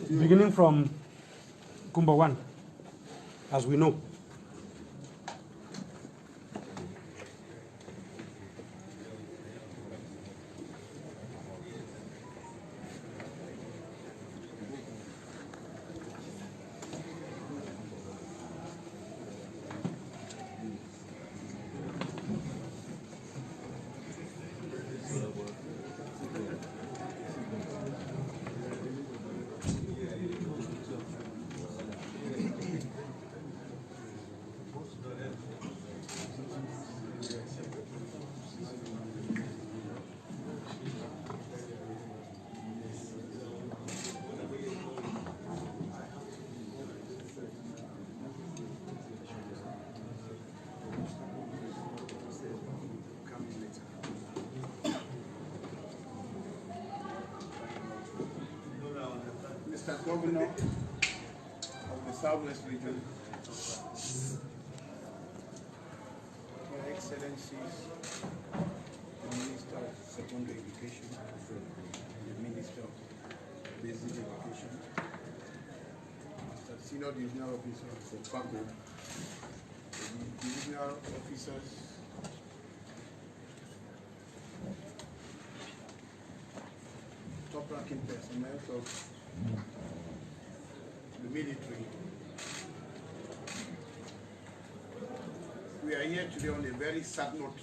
Beginning from Kumba 1, as we know. Mr. Governor of the Southwest Region, Your Excellencies, the Minister of Secondary Education, the Minister of Basic Education, Mr. Senior Divisional Officer for FACO, the Divisional Officers, top-ranking personnel of the military. We are here today on a very sad note,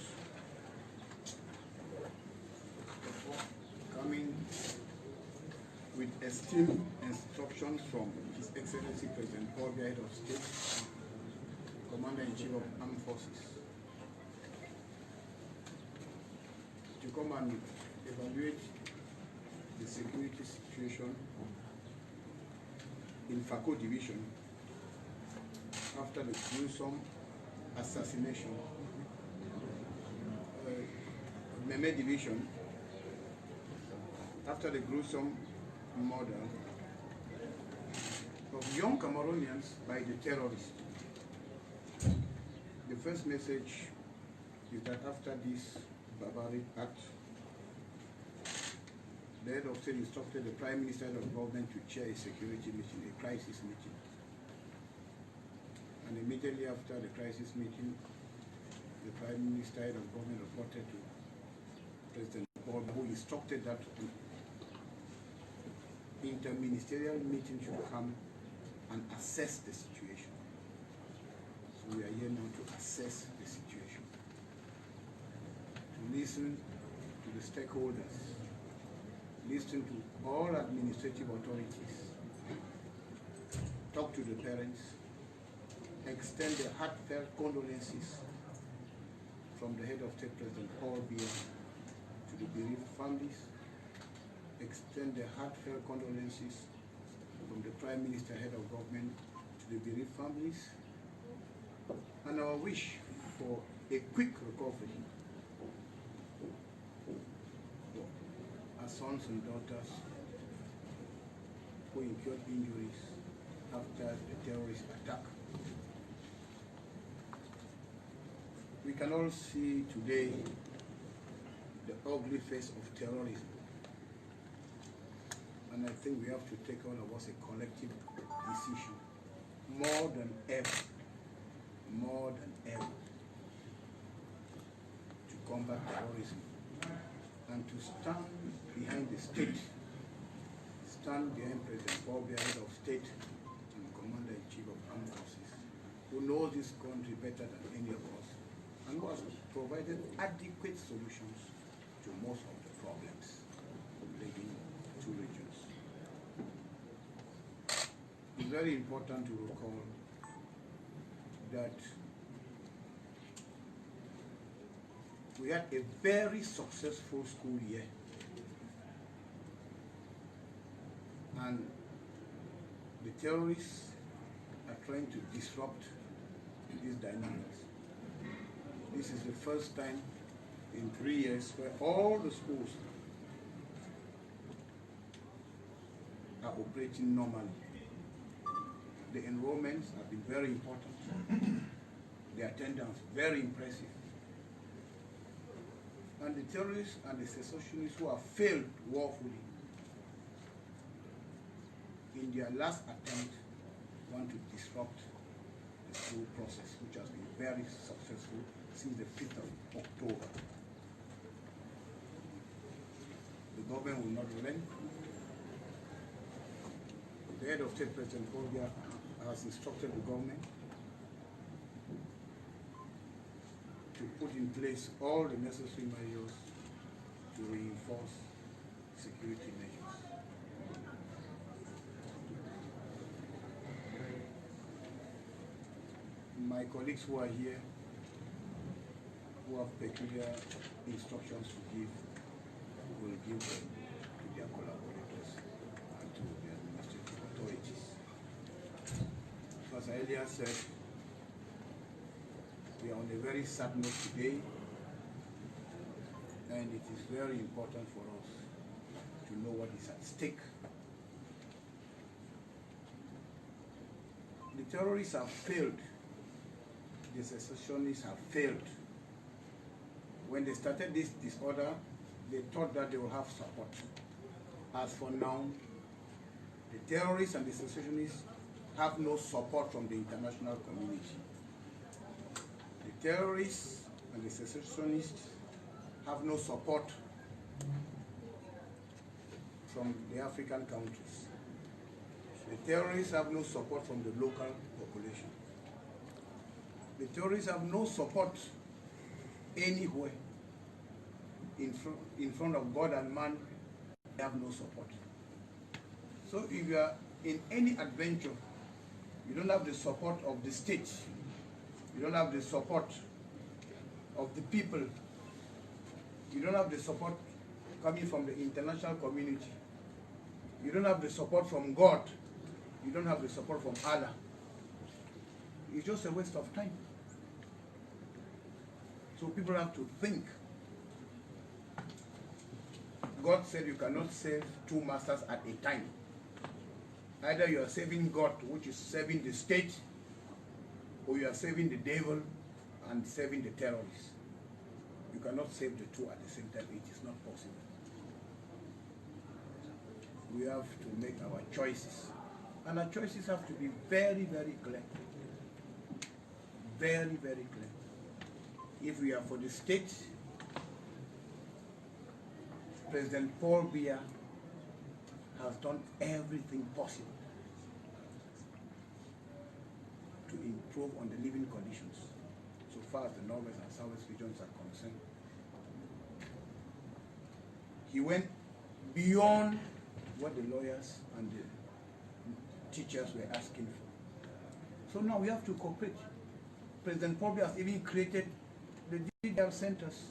coming with esteemed instructions from His Excellency President Paul, Head of State, Commander-in-Chief of Armed Forces, to come and evaluate the security situation in FACO Division after the gruesome assassination Meme Division, after the gruesome murder of young Cameroonians by the terrorists. The first message is that after this barbaric act, the head of state instructed the Prime Minister of government to chair a security meeting, a crisis meeting. And immediately after the crisis meeting, the Prime Minister of government reported to President Paul, who instructed that interministerial meeting should come and assess the situation. So we are here now to assess the situation, to listen to the stakeholders, listen to all administrative authorities, talk to the parents, extend the heartfelt condolences from the head of state, President Paul Biya, to the bereaved families, extend the heartfelt condolences from the Prime Minister, head of government, to the bereaved families, and our wish for a quick recovery for our sons and daughters who incurred injuries after the terrorist attack. We can all see today the ugly face of terrorism. And I think we have to take all of us a collective decision, more than ever, to combat terrorism and to stand behind the state, stand behind President Paul Biya, head of state and Commander-in-Chief of Armed Forces, who knows this country better than any of us, and who has provided adequate solutions to most of the problems plaguing two regions. It's very important to recall that we had a very successful school year. And the terrorists are trying to disrupt these dynamics. This is the first time in 3 years where all the schools are operating normally. The enrollments have been very important. The attendance, very impressive. And the terrorists and the secessionists who have failed woefully in their last attempt want to disrupt the school process, which has been very successful since the 5th of October. The government will not relent. The head of state, President Paul Biya, has instructed the government to put in place all the necessary measures to reinforce security measures. My colleagues who are here, who have peculiar instructions to give, will give them to their collaborators and to the administrative authorities. As I earlier said, we are on a very sad note today, and it is very important for us to know what is at stake. The terrorists have failed. The secessionists have failed. When they started this disorder, they thought that they will have support. As for now, the terrorists and the secessionists have no support from the international community. The terrorists and the secessionists have no support from the African countries. The terrorists have no support from the local population. The terrorists have no support anywhere. In front of God and man, they have no support. So if you are in any adventure, you don't have the support of the state, you don't have the support of the people, you don't have the support coming from the international community, you don't have the support from God, you don't have the support from Allah. It's just a waste of time. So people have to think. God said you cannot serve two masters at a time. Either you are serving God, which is serving the state, or you are serving the devil and serving the terrorists. You cannot serve the two at the same time. It is not possible. We have to make our choices. And our choices have to be very, very clear. Very, very clear. If we are for the state, President Paul Biya has done everything possible to improve on the living conditions so far as the northwest and southwest regions are concerned. He went beyond what the lawyers and the teachers were asking for. So now we have to cooperate. President Paul Biya has even created the DDR centers.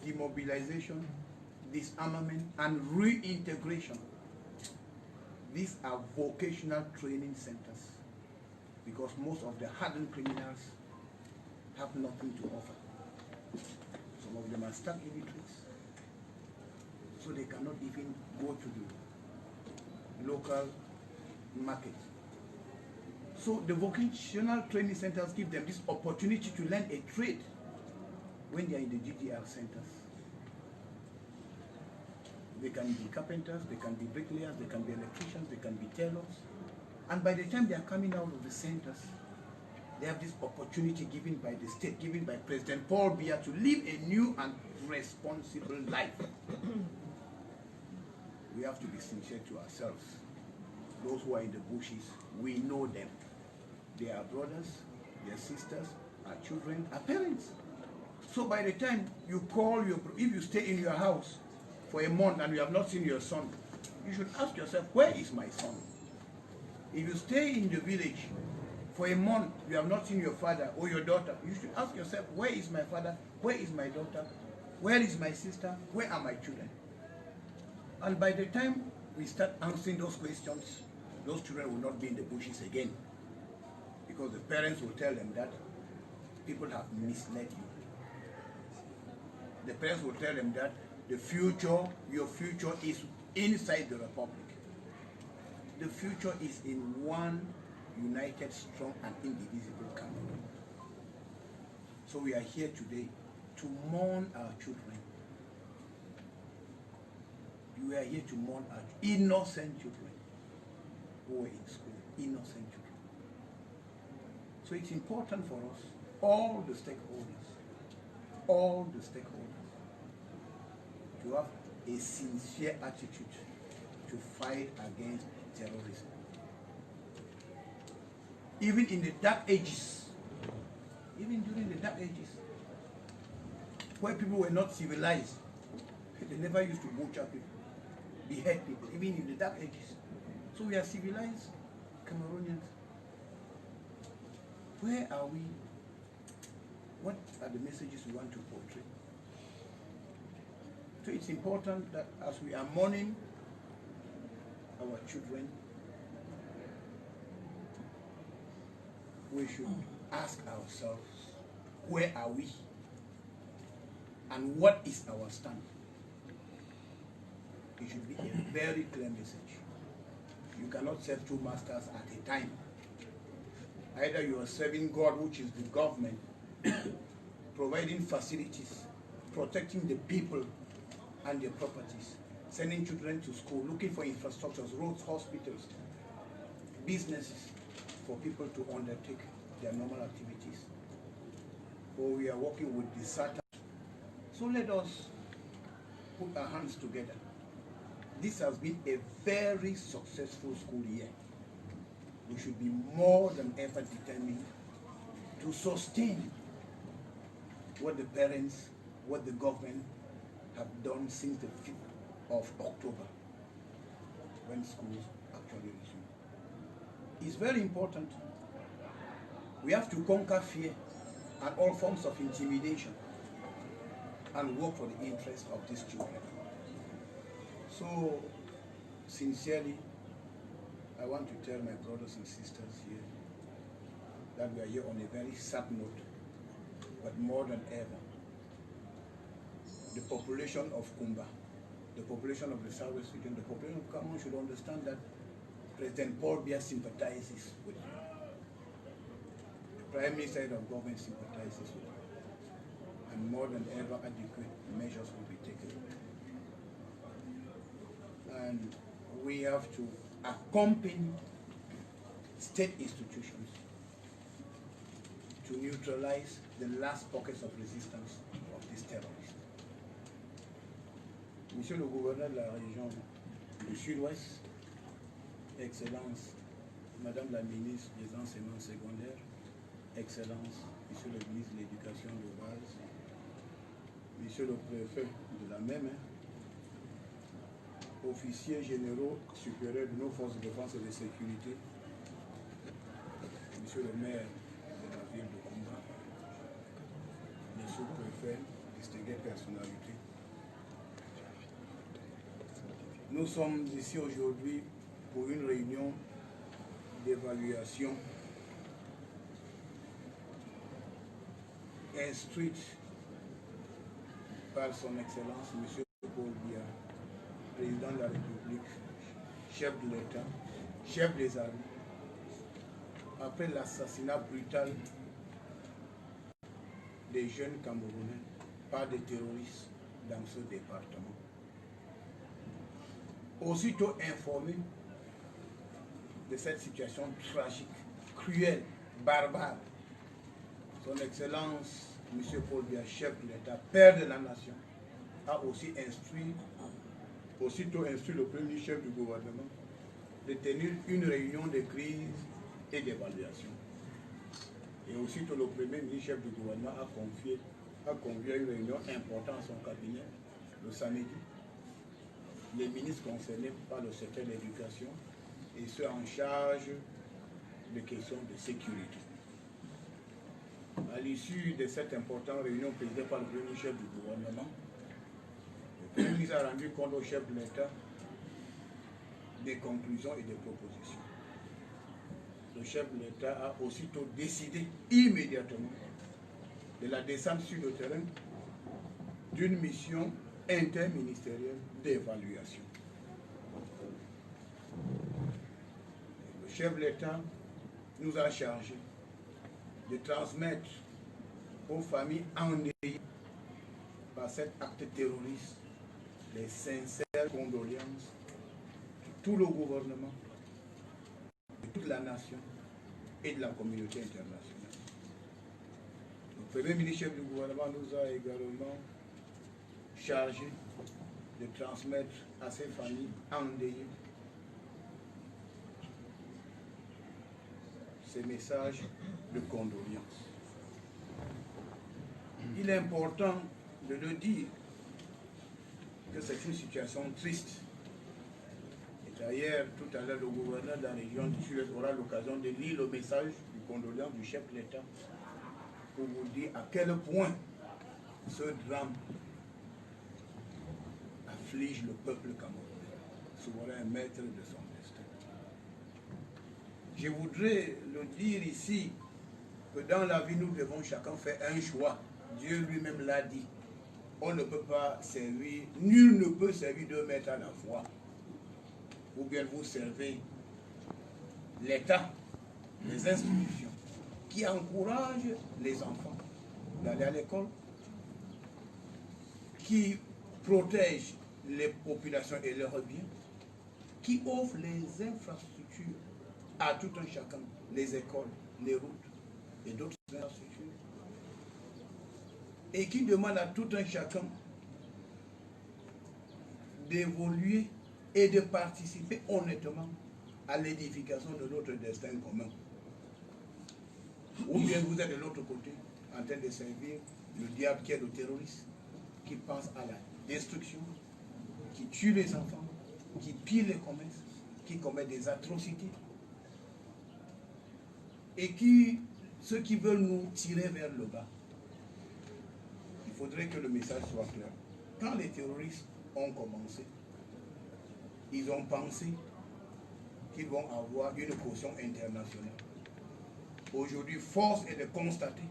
Demobilization, disarmament, and reintegration. These are vocational training centers because most of the hardened criminals have nothing to offer. Some of them are stuck illiterates, so they cannot even go to the local market. So the vocational training centers give them this opportunity to learn a trade when they are in the GDR centers. They can be carpenters, they can be bricklayers, they can be electricians, they can be tailors. And by the time they are coming out of the centers, they have this opportunity given by the state, given by President Paul Biya to live a new and responsible life. We have to be sincere to ourselves. Those who are in the bushes, we know them. They are brothers, their sisters, our children, our parents. So by the time you call if you stay in your house for a month and you have not seen your son, you should ask yourself, where is my son? If you stay in the village For a month, you have not seen your father or your daughter. You should ask yourself, where is my father? Where is my daughter? Where is my sister? Where are my children? And by the time we start answering those questions, those children will not be in the bushes again. Because the parents will tell them that people have misled you. The parents will tell them that the future, your future is inside the Republic. The future is in one united, strong, and indivisible Cameroon. So we are here today to mourn our children. We are here to mourn our innocent children who were in school, innocent children. So it's important for us, all the stakeholders, to have a sincere attitude to fight against terrorism. Even in the dark ages, even during the dark ages, where people were not civilized, they never used to butcher people, behead people, even in the dark ages. So we are civilized Cameroonians. Where are we? What are the messages we want to portray? So it's important that as we are mourning our children, we should ask ourselves, where are we? And what is our stand? It should be a very clear message. You cannot serve two masters at a time. Either you are serving God, which is the government, providing facilities, protecting the people and their properties, sending children to school, looking for infrastructures, roads, hospitals, businesses, for people to undertake their normal activities. Or we are working with the Tataw. So let us put our hands together. This has been a very successful school year. We should be more than ever determined to sustain what the parents, what the government have done since the 5th of October, when schools actually resumed. It's very important. We have to conquer fear and all forms of intimidation and work for the interest of these children. So, sincerely, I want to tell my brothers and sisters here that we are here on a very sad note, but more than ever, the population of Kumba, the population of the Southwest region, the population of Cameroon should understand that President Paul Biya sympathizes with you. The Prime Minister of government sympathizes with you. And more than ever, adequate measures will be taken. And we have to accompany state institutions to neutralize the last pockets of resistance of these terrorists. Monsieur le gouverneur de la région du Sud-Ouest, Excellence, Madame la ministre des enseignements secondaires, Excellence, Monsieur le ministre de l'Éducation de base, Monsieur le préfet de la même, officiers généraux supérieurs de nos forces de défense et de sécurité, Monsieur le maire de la ville de Kumba, les sous-préfets, distinguées personnalités. Nous sommes ici aujourd'hui pour une réunion d'évaluation instruite par son Excellence, M. Paul Biya, Président de la République, chef de l'État, chef des armées, après l'assassinat brutal des jeunes Camerounais par des terroristes dans ce département. Aussitôt informé de cette situation tragique, cruelle, barbare, son Excellence, M. Paul Biya, chef de l'État, père de la nation, a aussi aussitôt instruit le premier chef du gouvernement de tenir une réunion de crise et d'évaluation. Et aussitôt le premier ministre chef du gouvernement a convié à une réunion importante à son cabinet le samedi. Les ministres concernés par le secteur de l'éducation et ceux en charge des questions de sécurité. À l'issue de cette importante réunion présidée par le premier chef du gouvernement, le Premier ministre a rendu compte au chef de l'État des conclusions et des propositions. Le chef de l'État a aussitôt décidé immédiatement de la descente sur le terrain d'une mission interministérielle d'évaluation. Le chef de l'État nous a chargé de transmettre aux familles endeuillées par cet acte terroriste les sincères condoléances de tout le gouvernement, de toute la nation et de la communauté internationale. Le Premier ministre chef du gouvernement nous a également chargé de transmettre à ces familles endeuillées ces messages de condoléances. Il est important de le dire que c'est une situation triste. Et d'ailleurs, tout à l'heure, le gouverneur de la région du Sud aura l'occasion de lire le message de condoléances du chef de l'État pour vous dire à quel point ce drame afflige le peuple camerounais, souverain maître de son destin. Je voudrais le dire ici, que dans la vie, nous devons chacun faire un choix. Dieu lui-même l'a dit. On ne peut pas servir, nul ne peut servir 2 maîtres à la fois. Ou bien vous servez l'État, les institutions, qui encouragent les enfants d'aller à l'école, qui protègent les populations et leurs biens, qui offrent les infrastructures à tout un chacun, les écoles, les routes et d'autres infrastructures, et qui demandent à tout un chacun d'évoluer et de participer honnêtement à l'édification de notre destin commun. Ou bien vous êtes de l'autre côté, en train de servir le diable qui est le terroriste, qui pense à la destruction, qui tue les enfants, qui pille les commerces, qui commet des atrocités, et ceux qui veulent nous tirer vers le bas. Il faudrait que le message soit clair. Quand les terroristes ont commencé, ils ont pensé qu'ils vont avoir une caution internationale. Aujourd'hui, force est de constater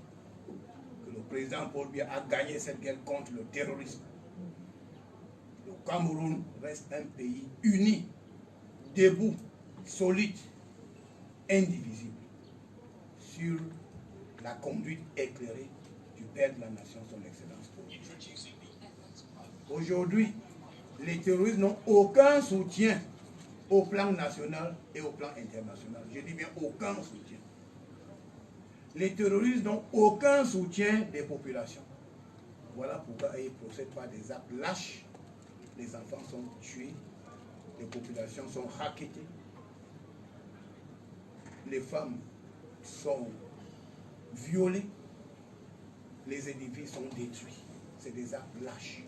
que le président Paul Biya a gagné cette guerre contre le terrorisme. Le Cameroun reste un pays uni, debout, solide, indivisible, sur la conduite éclairée du père de la nation, son excellence Paul Biya. Aujourd'hui, les terroristes n'ont aucun soutien au plan national et au plan international. Je dis bien aucun soutien. Les terroristes n'ont aucun soutien des populations. Voilà pourquoi ils procèdent par des actes lâches. Les enfants sont tués, les populations sont rackettées, les femmes sont violées, les édifices sont détruits. C'est des actes lâches.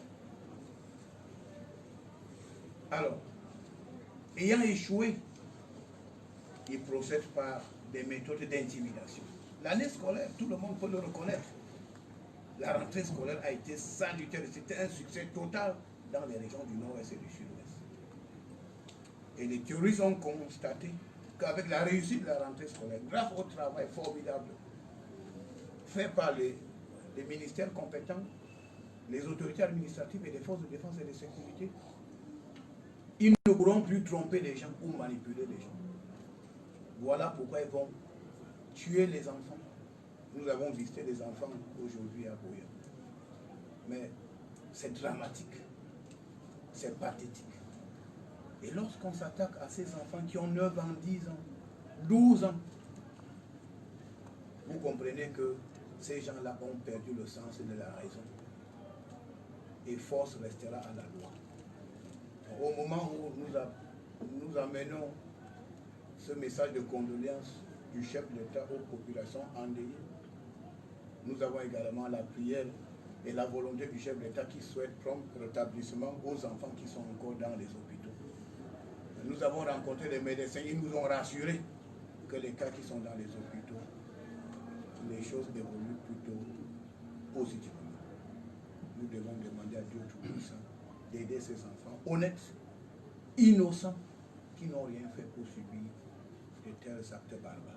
Alors, ayant échoué, ils procèdent par des méthodes d'intimidation. L'année scolaire, tout le monde peut le reconnaître. La rentrée scolaire a été salutaire, c'était un succès total dans les régions du nord-est et du sud-ouest. Et les terroristes ont constaté qu'avec la réussite de la rentrée scolaire, grâce au travail formidable fait par les ministères compétents, les autorités administratives et les forces de défense et de sécurité, ils ne pourront plus tromper les gens ou manipuler les gens. Voilà pourquoi ils vont tuer les enfants. Nous avons visité les enfants aujourd'hui à Boya. Mais c'est dramatique, c'est pathétique. Et lorsqu'on s'attaque à ces enfants qui ont 9 ans, 10 ans, 12 ans, vous comprenez que ces gens-là ont perdu le sens de la raison. Et force restera à la loi. Au moment où nous amenons ce message de condoléances du chef de l'État aux populations endeuillées, nous avons également la prière et la volonté du chef de l'État qui souhaite prompt rétablissement aux enfants qui sont encore dans les hôpitaux. Nous avons rencontré les médecins, ils nous ont rassurés que les cas qui sont dans les hôpitaux, les choses évoluent plutôt positivement. Nous devons demander à Dieu Tout-Puissant d'aider ces enfants honnêtes, innocents, qui n'ont rien fait pour subir de tels actes barbares.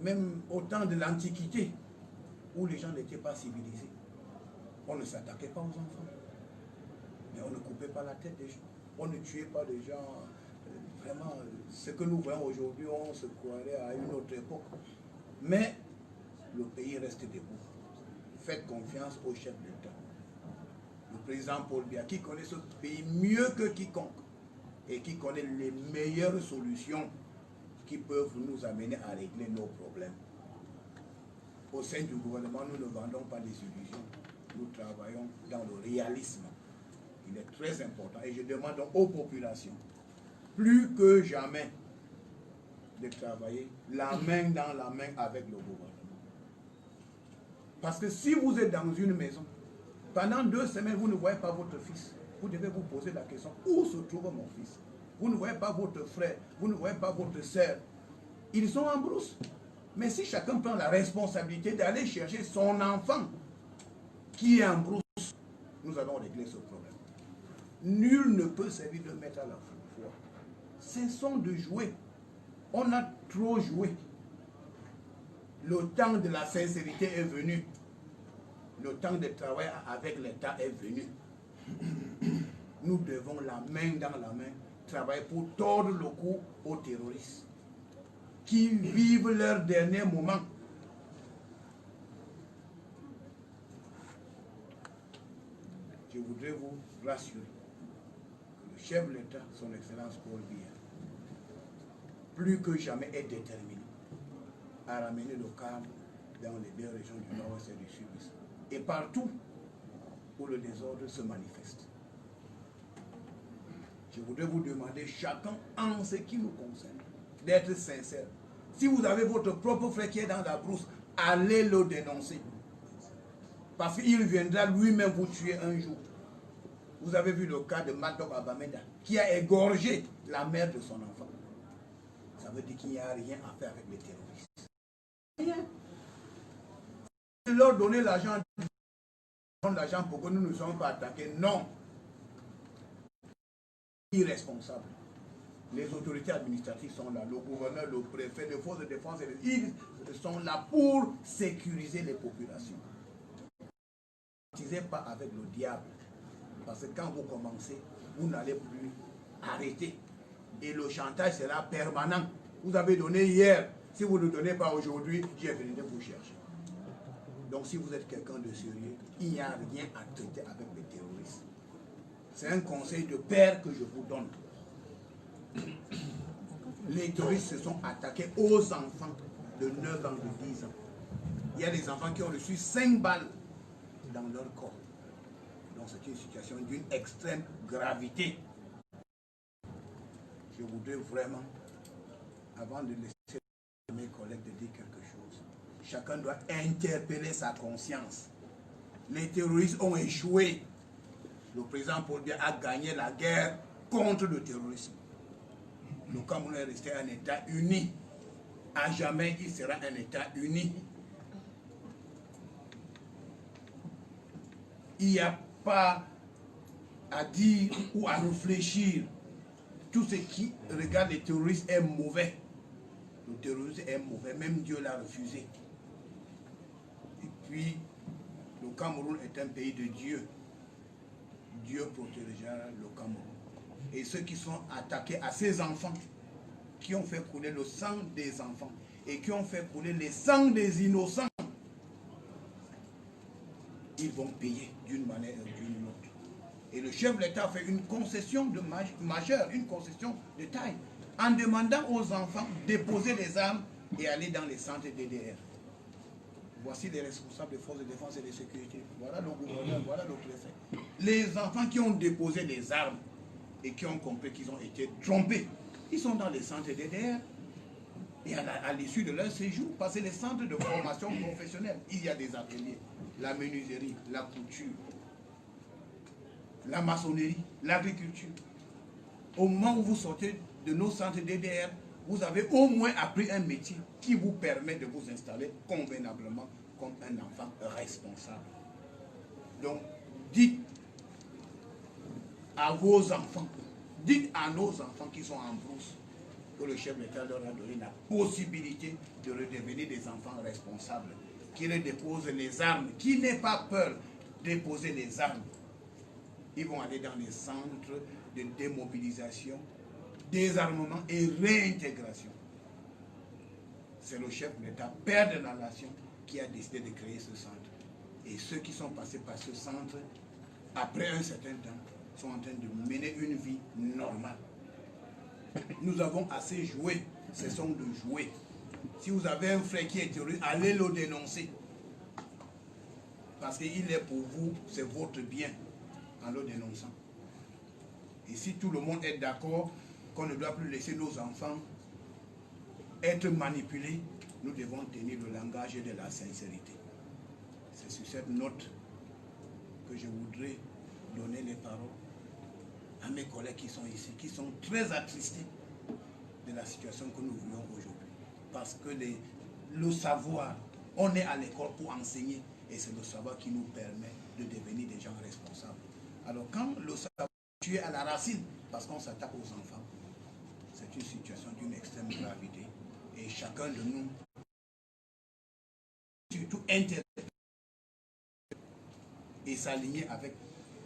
Même au temps de l'Antiquité, où les gens n'étaient pas civilisés, on ne s'attaquait pas aux enfants. Mais on ne coupait pas la tête des gens. On ne tuait pas des gens. Vraiment, ce que nous voyons aujourd'hui, on se croirait à une autre époque. Mais le pays reste debout. Faites confiance au chef d'État. Le président Paul Biya, qui connaît ce pays mieux que quiconque et qui connaît les meilleures solutions qui peuvent nous amener à régler nos problèmes. Au sein du gouvernement, nous ne vendons pas des illusions. Nous travaillons dans le réalisme. Il est très important. Et je demande donc aux populations, plus que jamais, de travailler la main dans la main avec le gouvernement. Parce que si vous êtes dans une maison, pendant 2 semaines, vous ne voyez pas votre fils, vous devez vous poser la question, où se trouve mon fils? Vous ne voyez pas votre frère, vous ne voyez pas votre sœur. Ils sont en brousse. Mais si chacun prend la responsabilité d'aller chercher son enfant qui est en brousse, nous allons régler ce problème. Nul ne peut servir de maître à la foi. Cessons de jouer. On a trop joué. Le temps de la sincérité est venu. Le temps de travail avec l'État est venu. Nous devons la main dans la main travailler pour tordre le cou aux terroristes qui vivent leur dernier moment. Je voudrais vous rassurer que le chef de l'État, son Excellence Paul Biya, plus que jamais est déterminé à ramener le calme dans les 2 régions du Nord-Ouest et du Sud-Ouest. Et partout où le désordre se manifeste. Je voudrais vous demander, chacun en ce qui nous concerne, d'être sincère. Si vous avez votre propre frère qui est dans la brousse, allez le dénoncer. Parce qu'il viendra lui-même vous tuer un jour. Vous avez vu le cas de Madok Abameda, qui a égorgé la mère de son enfant. Ça veut dire qu'il n'y a rien à faire avec les terroristes. Rien. Leur donner l'argent pour que nous ne soyons pas attaqués. Non. Irresponsable. Les autorités administratives sont là, le gouverneur, le préfet, les forces de défense, ils sont là pour sécuriser les populations. Ne n'utilisez pas avec le diable, parce que quand vous commencez, vous n'allez plus arrêter. Et le chantage sera permanent. Vous avez donné hier, si vous ne donnez pas aujourd'hui, je vais venir vous chercher. Donc si vous êtes quelqu'un de sérieux, il n'y a rien à traiter avec les terroristes. C'est un conseil de père que je vous donne. Les terroristes se sont attaqués aux enfants de 9 ans, de 10 ans. Il y a des enfants qui ont reçu 5 balles dans leur corps. Donc c'est une situation d'une extrême gravité. Je voudrais vraiment, avant de laisser mes collègues de dire quelque chose, chacun doit interpeller sa conscience. Les terroristes ont échoué. Le président Paul Biya a gagné la guerre contre le terrorisme. Le Cameroun est resté un État uni. À jamais, il sera un État uni. Il n'y a pas à dire ou à réfléchir. Tout ce qui regarde les terroristes est mauvais. Le terrorisme est mauvais, même Dieu l'a refusé. Et puis, le Cameroun est un pays de Dieu. Dieu protégera le Cameroun. Et ceux qui sont attaqués à ces enfants, qui ont fait couler le sang des enfants et qui ont fait couler le sang des innocents, ils vont payer d'une manière ou d'une autre. Et le chef de l'État fait une concession majeure, une concession de taille, en demandant aux enfants de déposer les armes et aller dans les centres DDR. Voici les responsables des forces de défense et de sécurité. Voilà le gouverneur, voilà le préfet. Les enfants qui ont déposé les armes et qui ont compris qu'ils ont été trompés, ils sont dans les centres DDR. Et à l'issue de leur séjour, parce que les centres de formation professionnelle, il y a des ateliers, la menuiserie, la couture, la maçonnerie, l'agriculture. Au moment où vous sortez de nos centres DDR, vous avez au moins appris un métier qui vous permet de vous installer convenablement comme un enfant responsable. Donc, dites à vos enfants, dites à nos enfants qui sont en brousse que le chef d'État leur a donné la possibilité de redevenir des enfants responsables, qui déposent les armes, qui n'aient pas peur de déposer les armes. Ils vont aller dans les centres de démobilisation, désarmement et réintégration. C'est le chef d'État, père de la nation, qui a décidé de créer ce centre. Et ceux qui sont passés par ce centre, après un certain temps, sont en train de mener une vie normale. Nous avons assez joué, cessons de jouer. Si vous avez un frère qui est terroriste, allez le dénoncer. Parce qu'il est pour vous, c'est votre bien, en le dénonçant. Et si tout le monde est d'accord qu'on ne doit plus laisser nos enfants être manipulés, nous devons tenir le langage de la sincérité. C'est sur cette note que je voudrais donner les paroles à mes collègues qui sont ici, qui sont très attristés de la situation que nous vivons aujourd'hui. Parce que le savoir, on est à l'école pour enseigner, et c'est le savoir qui nous permet de devenir des gens responsables. Alors quand le savoir est tué à la racine, parce qu'on s'attaque aux enfants, c'est une situation d'une extrême gravité, et chacun de nous, surtout intéressé, et s'aligner avec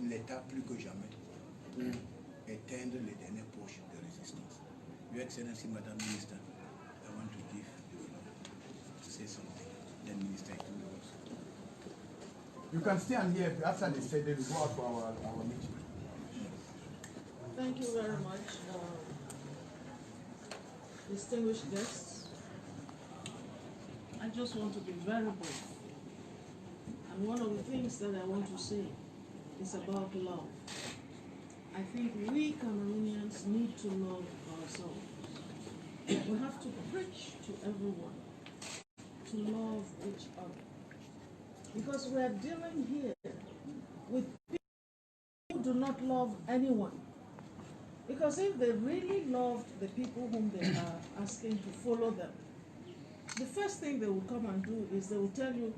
l'État plus que jamais pour éteindre les dernières poches de résistance. Your Excellency, Madam Minister, I want to give the floor to say something. Then Minister, it will also. You can stay on here. After they say they will go out for our meeting. Thank you very much, distinguished guests. I just want to be very brief. And one of the things that I want to say is about love. I think we Cameroonians need to love ourselves. We have to preach to everyone to love each other. Because we are dealing here with people who do not love anyone. Because if they really loved the people whom they are asking to follow them, the first thing they will come and do is they will tell you,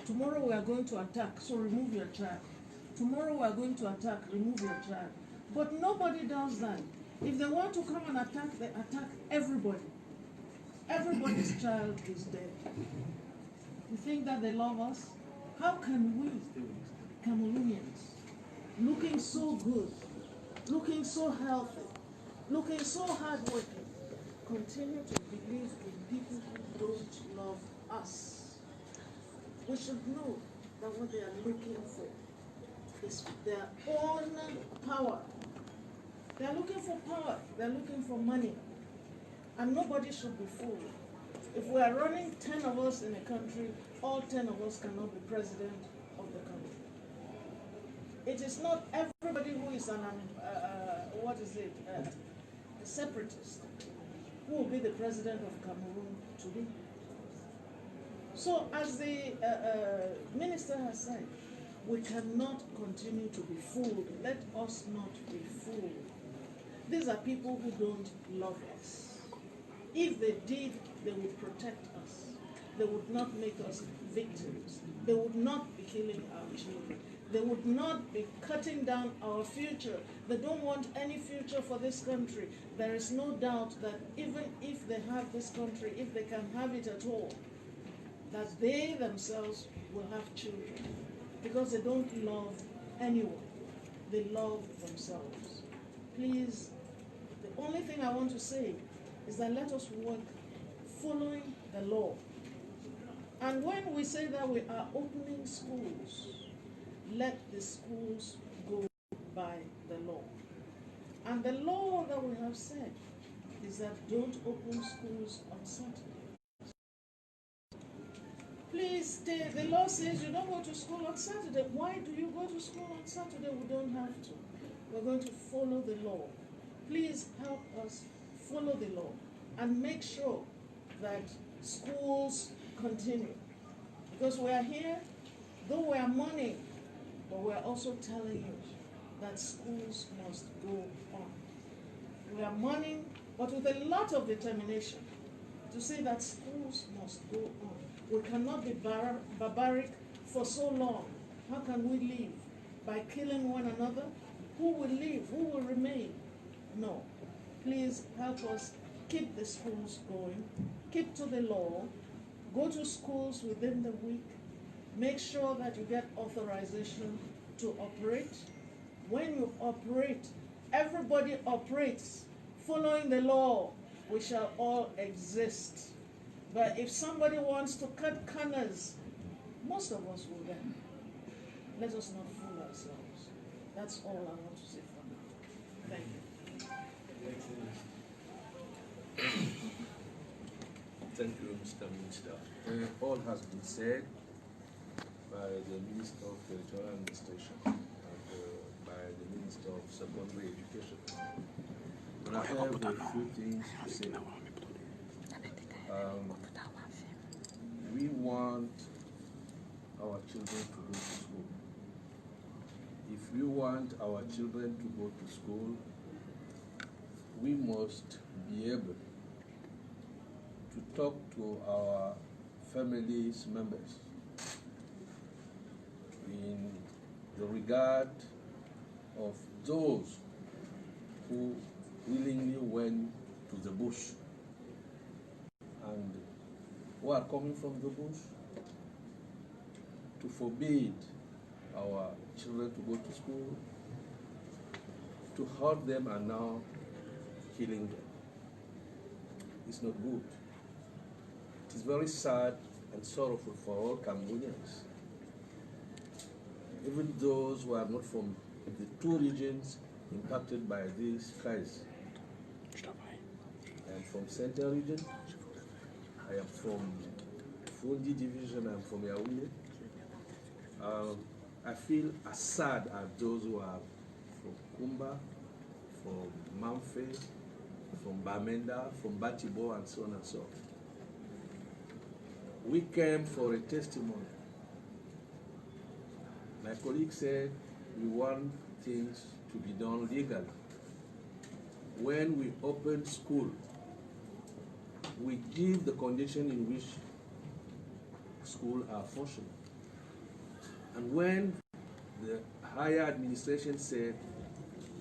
tomorrow we are going to attack, so remove your child. Tomorrow we are going to attack, remove your child. But nobody does that. If they want to come and attack, they attack everybody. Everybody's child is dead. You think that they love us? How can we, Cameroonians, looking so good, looking so healthy, looking so hardworking, continue to believe in people who don't love us? We should know that what they are looking for is their own power. They are looking for power, they are looking for money. And nobody should be fooled. If we are running 10 of us in a country, all 10 of us cannot be president of the country. It is not everybody who is a separatist who will be the president of Cameroon today. So as the minister has said, we cannot continue to be fooled. Let us not be fooled. These are people who don't love us. If they did, they would protect us. They would not make us victims. They would not be killing our children. They would not be cutting down our future. They don't want any future for this country. There is no doubt that even if they have this country, if they can have it at all, that they themselves will have children because they don't love anyone. They love themselves. Please, the only thing I want to say is that let us work following the law. And when we say that we are opening schools, let the schools go by the law. And the law that we have said is that don't open schools on Saturday. Please stay. The law says you don't go to school on Saturday. Why do you go to school on Saturday? We don't have to. We're going to follow the law. Please help us follow the law and make sure that schools continue. Because we are here, though we are mourning, but we are also telling you that schools must go on. We are mourning but with a lot of determination to say that schools must go on. We cannot be barbaric for so long. How can we live? By killing one another? Who will live? Who will remain? No. Please help us keep the schools going, keep to the law, go to schools within the week, make sure that you get authorization to operate. When you operate, everybody operates following the law. We shall all exist. But if somebody wants to cut corners, most of us will then. Let us not fool ourselves. That's all I want to say for now. Thank you. Thank you, Mr. Minister. All has been said by the Minister of Territorial Administration and by the Minister of Secondary Education. But I have a few things to say. We want our children to go to school. If we want our children to go to school, we must be able to talk to our families members in the regard of those who willingly went to the bush and who are coming from the bush to forbid our children to go to school, to hurt them and now killing them. It's not good. It is very sad and sorrowful for all Cameroonians. Even those who are not from the two regions impacted by this crisis. I am from Central region. I am from Fundi division. I am from Yaoundé. I feel as sad as those who are from Kumba, from Mamfe, from Bamenda, from Batibo, and so on and so on. We came for a testimony. My colleague said we want things to be done legally. When we open school, we give the condition in which schools are functioning. And when the higher administration said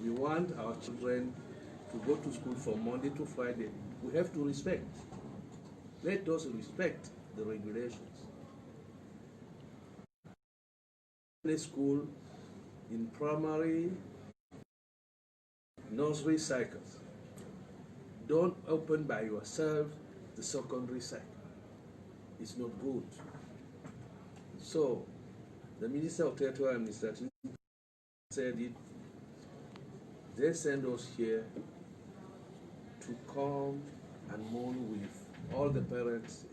we want our children to go to school from Monday to Friday, we have to respect. Let us respect the regulations. A school in primary, nursery cycles. Don't open by yourself the secondary cycle. It's not good. So, the Minister of Territorial Administration said it. They send us here to come and mourn with all the parents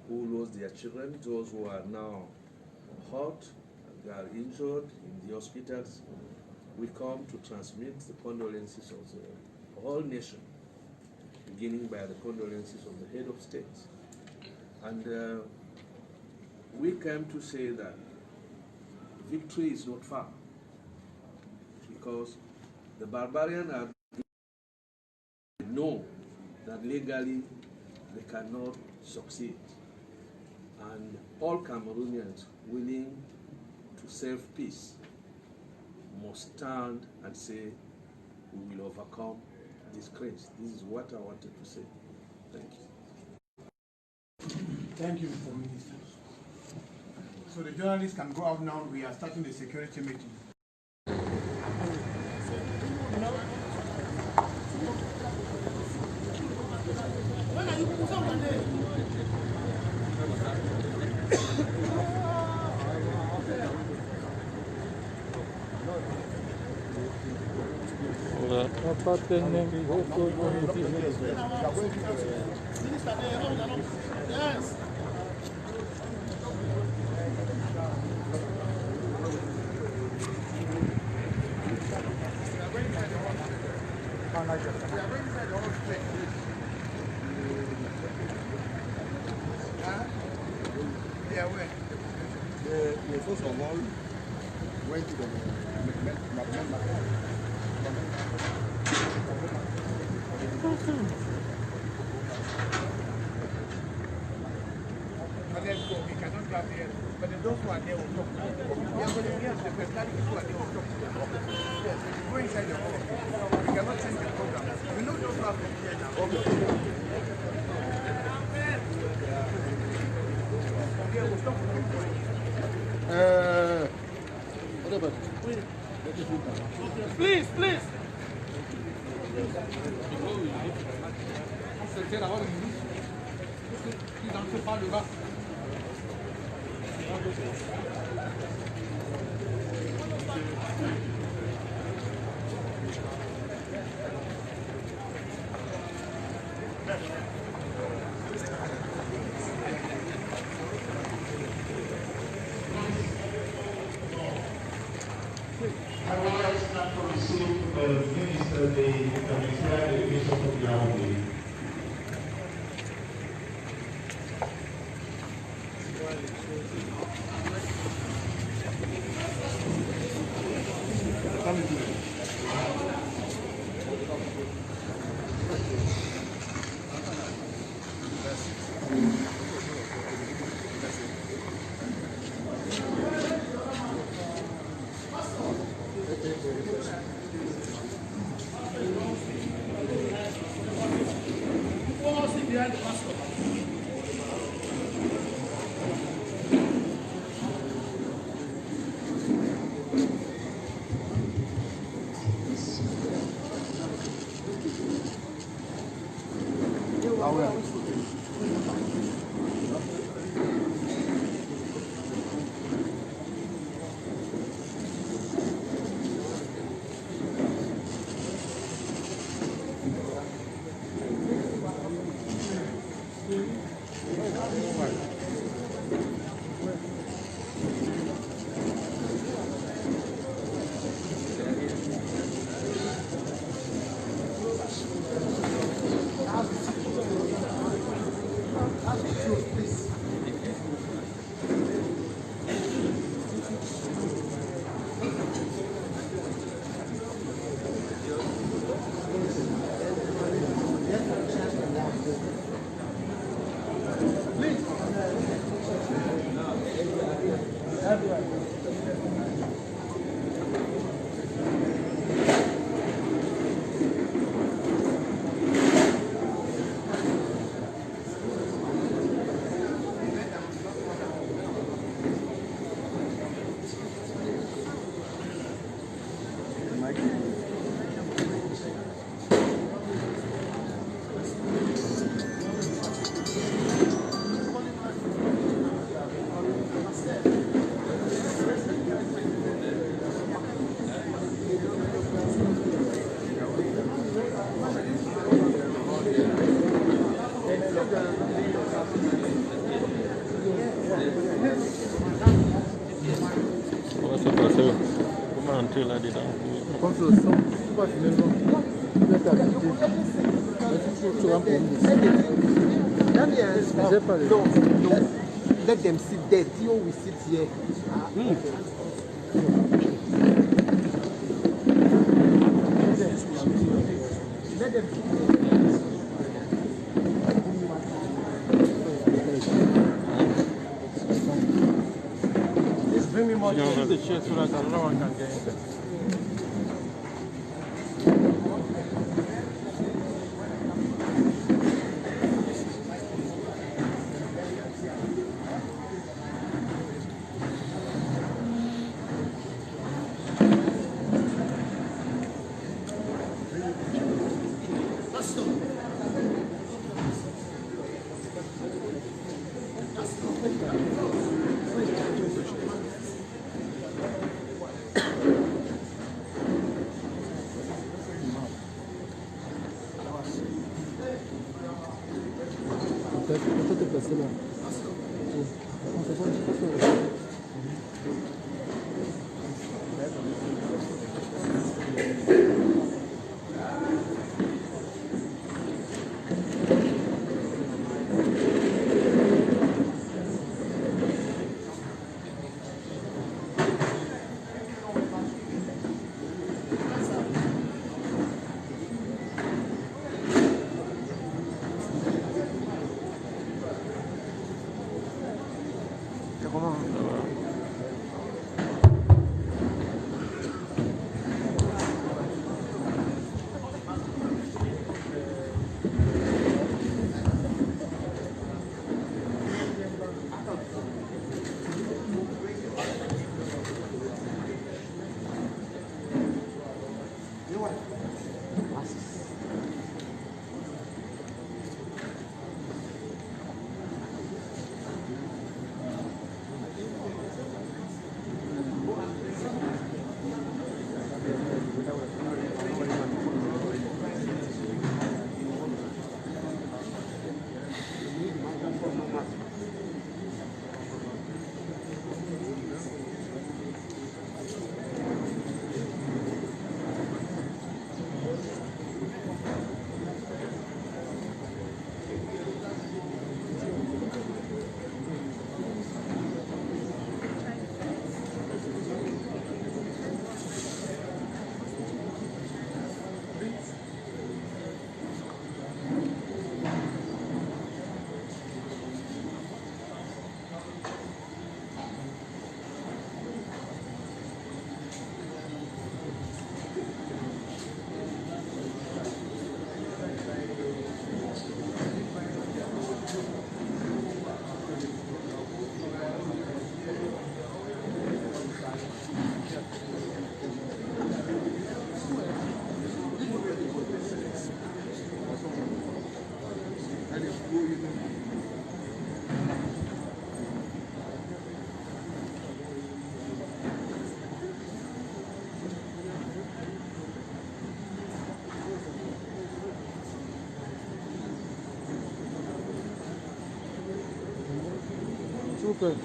who lost their children, those who are now hurt, they are injured in the hospitals. We come to transmit the condolences of the whole nation, beginning by the condolences of the head of state. And we came to say that victory is not far, because the barbarians are know that legally they cannot succeed. And all Cameroonians willing to save peace must stand and say, we will overcome this crisis. This is what I wanted to say. Thank you. Thank you, Mr. Minister. So the journalists can go out now. We are starting the security meeting. Yes. The first of all went to the have here, but those who are there will talk to them. We are going to hear the personalities who are there will talk to them. Yes, go inside the hall. We cannot change the program. We know those who have been here now. Okay. Yeah, we'll talk to them. What about Please, please. I would like now to receive the minister, the Minister of the Army. No, let them sit there. Theo will sit here. Let them sit there. Just bring me more chairs. The chair so that no one can get in there. Super.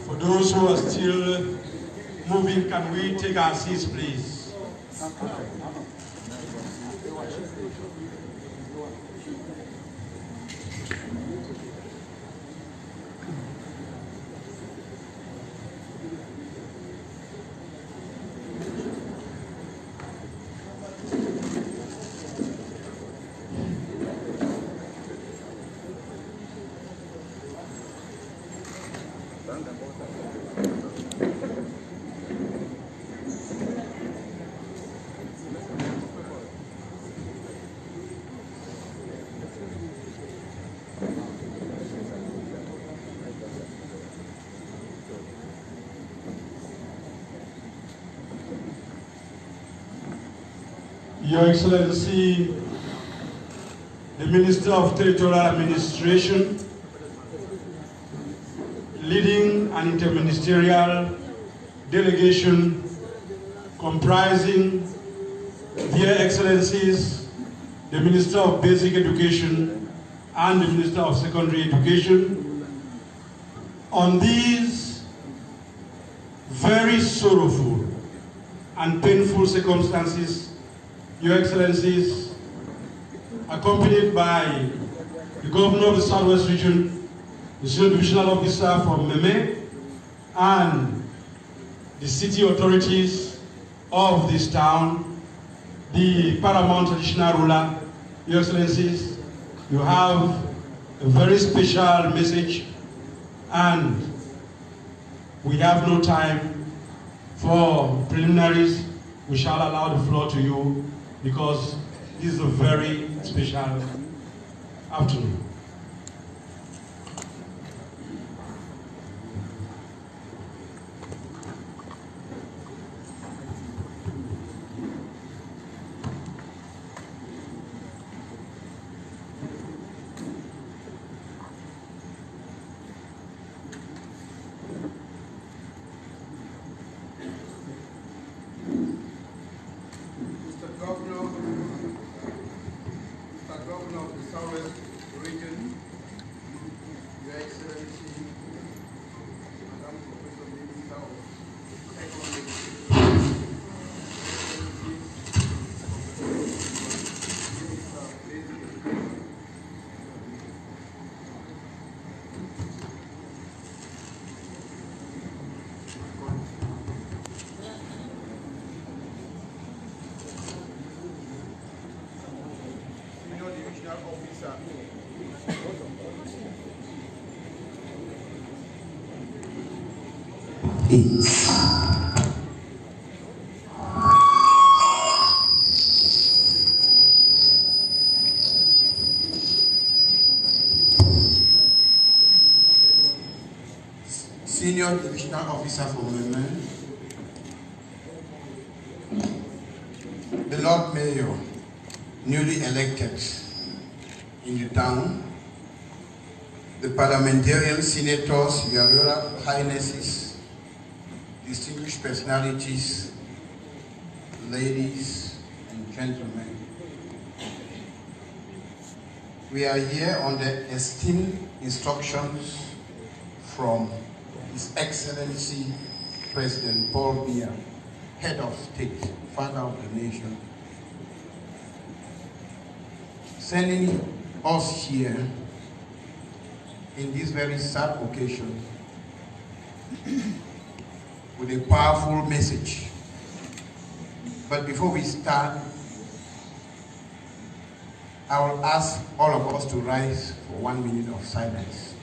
For those who are still moving, can we take our seats, please? Your Excellency, the Minister of Territorial Administration, leading an interministerial delegation comprising Their Excellencies, the Minister of Basic Education and the Minister of Secondary Education, on these very sorrowful and painful circumstances Your Excellencies, accompanied by the Governor of the Southwest Region, the Senior Divisional Officer from Meme, and the city authorities of this town, the paramount traditional ruler, Your Excellencies, you have a very special message, and we have no time for preliminaries. We shall allow the floor to you because this is a very special afternoon. Governor of the Southwest Region, Your Excellency, Madam Professor Minister of Economics, Minister of Basic Education, Officer. Senior Divisional Officer for Women, the Lord Mayor, newly elected in the town, the parliamentarian senators, your Royal Highnesses, distinguished personalities, ladies and gentlemen. We are here on the esteemed instructions from His Excellency President Paul Biya, Head of State, Father of the Nation, sending us here in this very sad occasion with a powerful message. But before we start, I will ask all of us to rise for 1 minute of silence.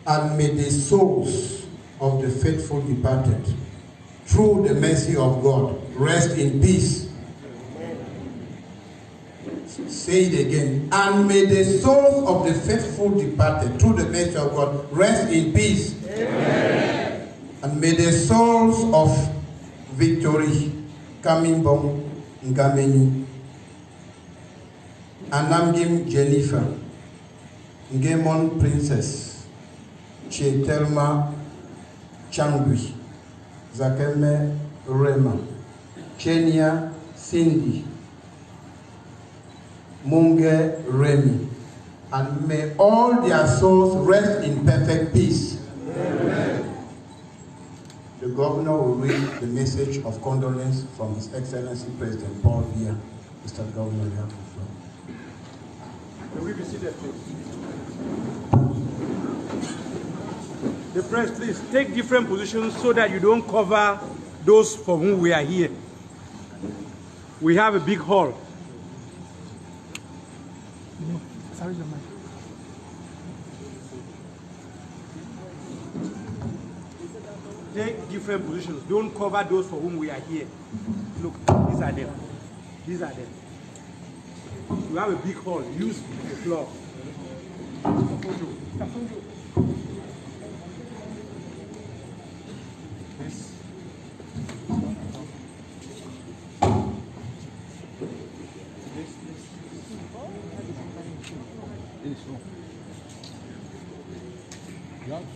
And may the souls of the faithful departed, through the mercy of God, rest in peace. Say it again. And may the souls of the faithful departed, through the mercy of God, rest in peace. Amen. And may the souls of Victory, Kamimbong, Ngameni, Anamgim Jennifer, Ngemon Princess, Chetelma Changui, Zakeme Rema, Kenya Cindy, Munge Remy, and may all their souls rest in perfect peace. Amen. The governor will read the message of condolence from His Excellency President Paul Biya. Mr. Governor, you have the floor. Can we be seated, please? The press, please take different positions so that you don't cover those for whom we are here. We have a big hall. Sorry, the mic. Take different positions. Don't cover those for whom we are here. Look, these are them. These are them. We have a big hall. Use the floor. This.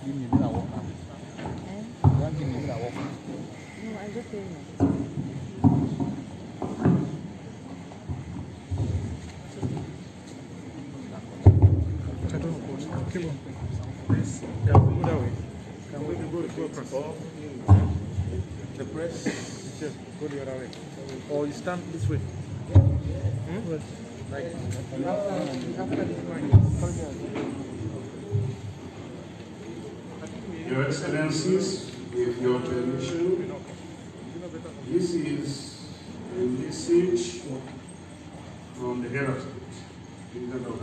Give me a minute, I walk now. You want to give me a minute, I walk now? No, I just saying it. Keep on. Please, yeah, we go that way. Can we go to press? The press? Sure, go the other way. Or you stand this way. Like, after this line. Your Excellencies, with your permission, this is a message from the head of state,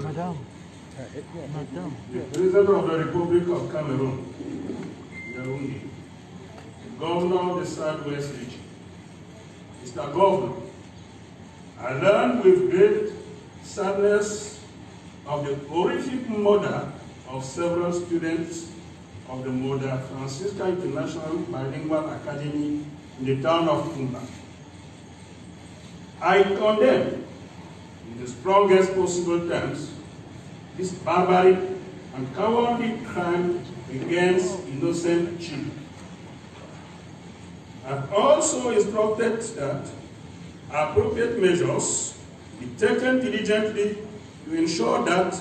Madam. the President of the Republic of Cameroon, Yaoundé, the Governor of the Southwest region. Mr. Governor, I learned with great sadness of the horrific murder of several students of the Mother Francisca International Bilingual Academy in the town of Kumba. I condemn in the strongest possible terms this barbaric and cowardly crime against innocent children. I've also instructed that appropriate measures be taken diligently to ensure that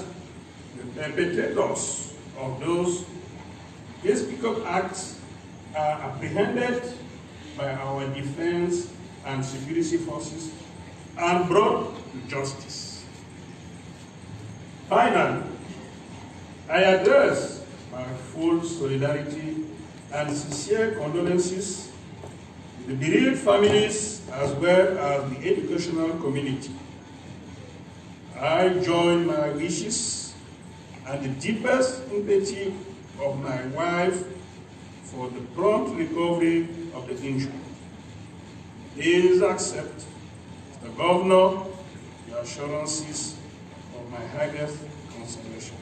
the perpetrators of those despicable acts are apprehended by our defense and security forces and brought to justice. Finally, I address my full solidarity and sincere condolences to the bereaved families as well as the educational community. I join my wishes and the deepest empathy of my wife for the prompt recovery of the injured. Please accept, Mr. Governor, the assurances of my highest consideration.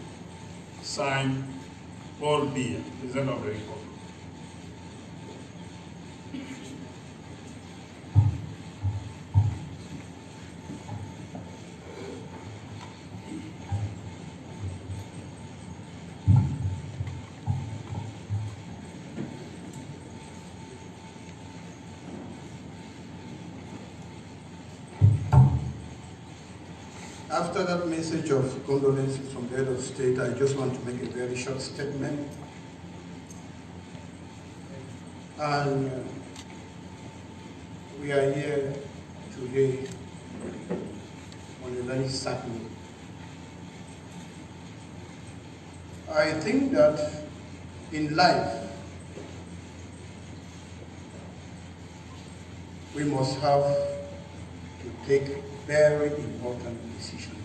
Signed, Paul Biya, President of the Republic. After that message of condolences from the head of state, I just want to make a very short statement. And we are here today on a very sad note. I think that in life, we must have to take very important decisions.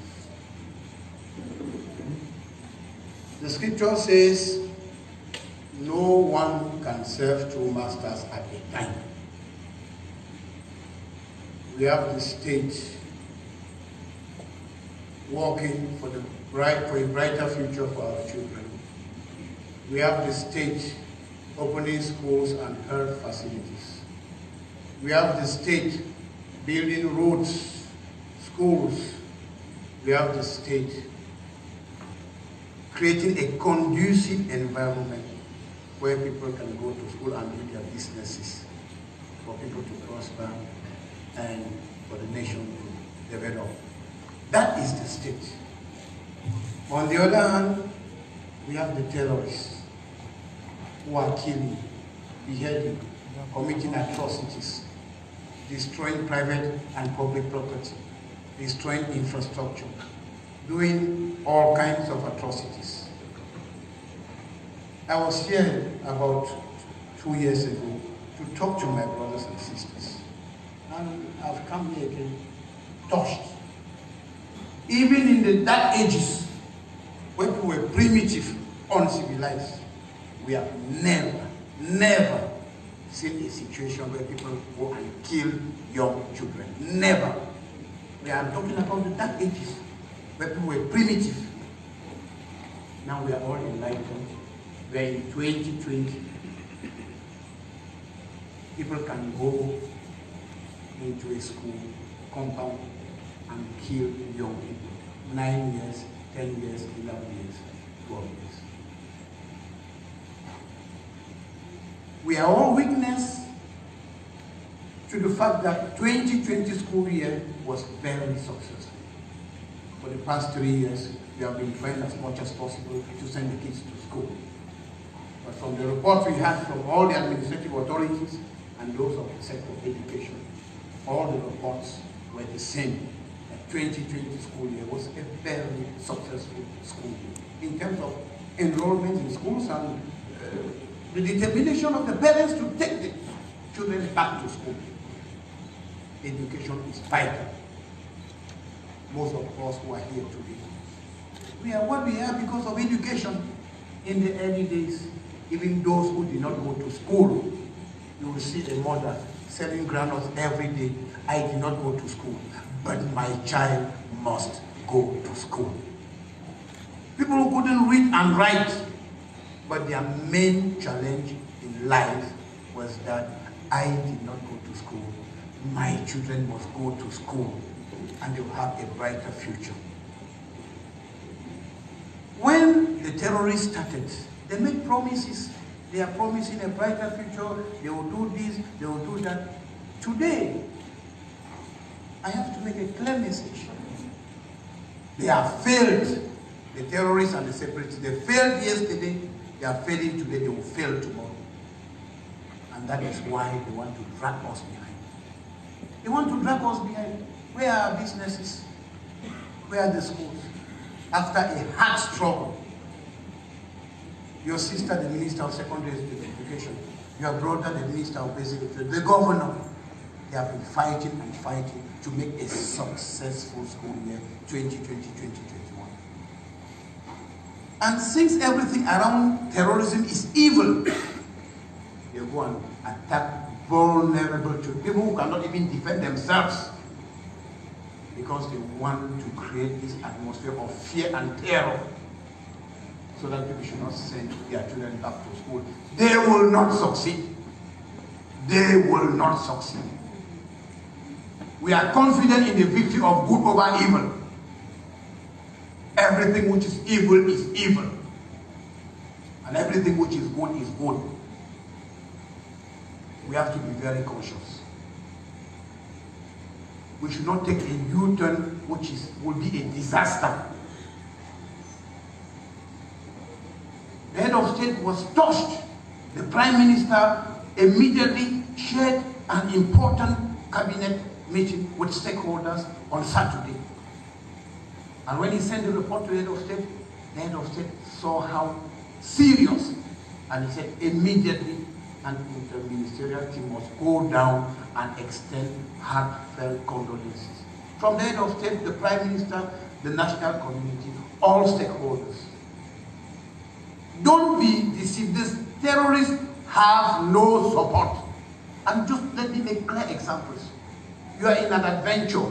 The scripture says, no one can serve two masters at a time. We have the state working for a brighter future for our children. We have the state opening schools and health facilities. We have the state building roads, schools. We have the state creating a conducive environment where people can go to school and do their businesses, for people to prosper and for the nation to develop. That is the state. On the other hand, we have the terrorists who are killing, beheading, committing atrocities, destroying private and public property, destroying infrastructure, doing all kinds of atrocities. I was here about 2 years ago to talk to my brothers and sisters. And I've come here again touched. Even in the dark ages, when we were primitive, uncivilized, we have never seen a situation where people go and kill young children. Never. We are talking about the dark ages, where people were primitive. Now we are all enlightened. We are in 2020. People can go into a school compound and kill young people. 9 years, 10 years, 11 years, 12 years. We are all witness to the fact that 2020 school year was very successful. For the past 3 years, we have been trying as much as possible to send the kids to school. But from the reports we had from all the administrative authorities and those of the sector of education, all the reports were the same. The 2020 school year was a very successful school year in terms of enrollment in schools and the determination of the parents to take the children back to school. Education is vital. Most of us who are here today, we are what we are because of education. In the early days, even those who did not go to school, you will see a mother selling granules every day. I did not go to school, but my child must go to school. People who couldn't read and write, but their main challenge in life was that I did not go to school. My children must go to school and they will have a brighter future. When the terrorists started, they made promises. They are promising a brighter future. They will do this, they will do that. Today, I have to make a clear message. They have failed. The terrorists and the separatists, they failed yesterday. They are failing today, they will fail tomorrow. And that is why they want to drag us behind. They want to drag us behind. Where are our businesses? Where are the schools? After a hard struggle, your sister, the Minister of Secondary Education, your brother, the Minister of Basic Education, the governor, they have been fighting and fighting to make a successful school year 2020-2021. And since everything around terrorism is evil, they go and attack vulnerable children, people who cannot even defend themselves, because they want to create this atmosphere of fear and terror so that people should not send their children back to school. They will not succeed. They will not succeed. We are confident in the victory of good over evil. Everything which is evil, and everything which is good is good. We have to be very cautious. We should not take a U-turn which will be a disaster. The head of state was touched. The Prime Minister immediately shared an important cabinet meeting with stakeholders on Saturday. And when he sent the report to the head of state saw how serious, and he said immediately an interministerial team must go down and extend heartfelt condolences. From the head of state, the Prime Minister, the national community, all stakeholders. Don't be deceived. These terrorists have no support. And just let me make clear examples. You are in an adventure.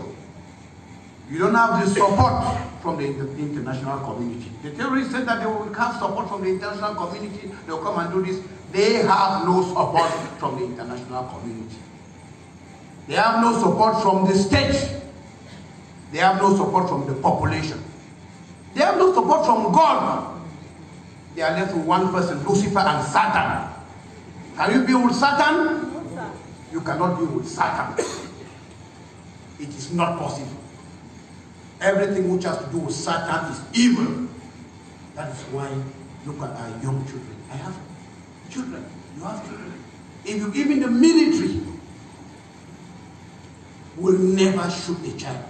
You don't have the support from the international community. The terrorists said that they will have support from the international community. They will come and do this. They have no support from the international community. They have no support from the state. They have no support from the population. They have no support from God. They are left with one person, Lucifer and Satan. Can you be with Satan? No, sir. You cannot be with Satan. It is not possible. Everything which has to do with Satan is evil. That is why, look at our young children. I have children. You have children. If you give in the military, will never shoot a child,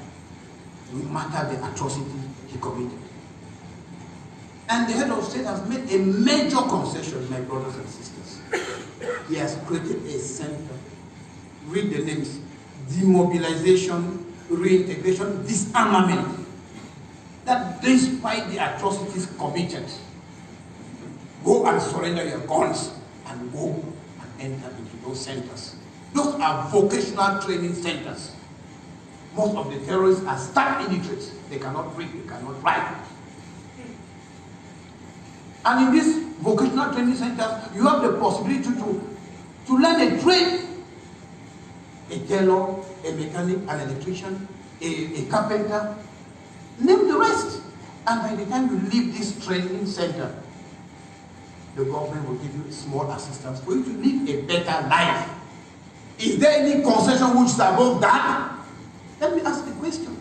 no matter the atrocity he committed. And the head of state has made a major concession, my brothers and sisters. He has created a center. Read the names: demobilization, reintegration, disarmament. That despite the atrocities committed, go and surrender your guns and go and enter into those centers. Those are vocational training centers. Most of the terrorists are stark illiterates. They cannot read, they cannot write. And in these vocational training centers, you have the possibility to learn a trade. A tailor, a mechanic, an electrician, a carpenter, name the rest. And by the time you leave this training center, the government will give you small assistance for you to live a better life. Is there any concession which is above that? Let me ask the question.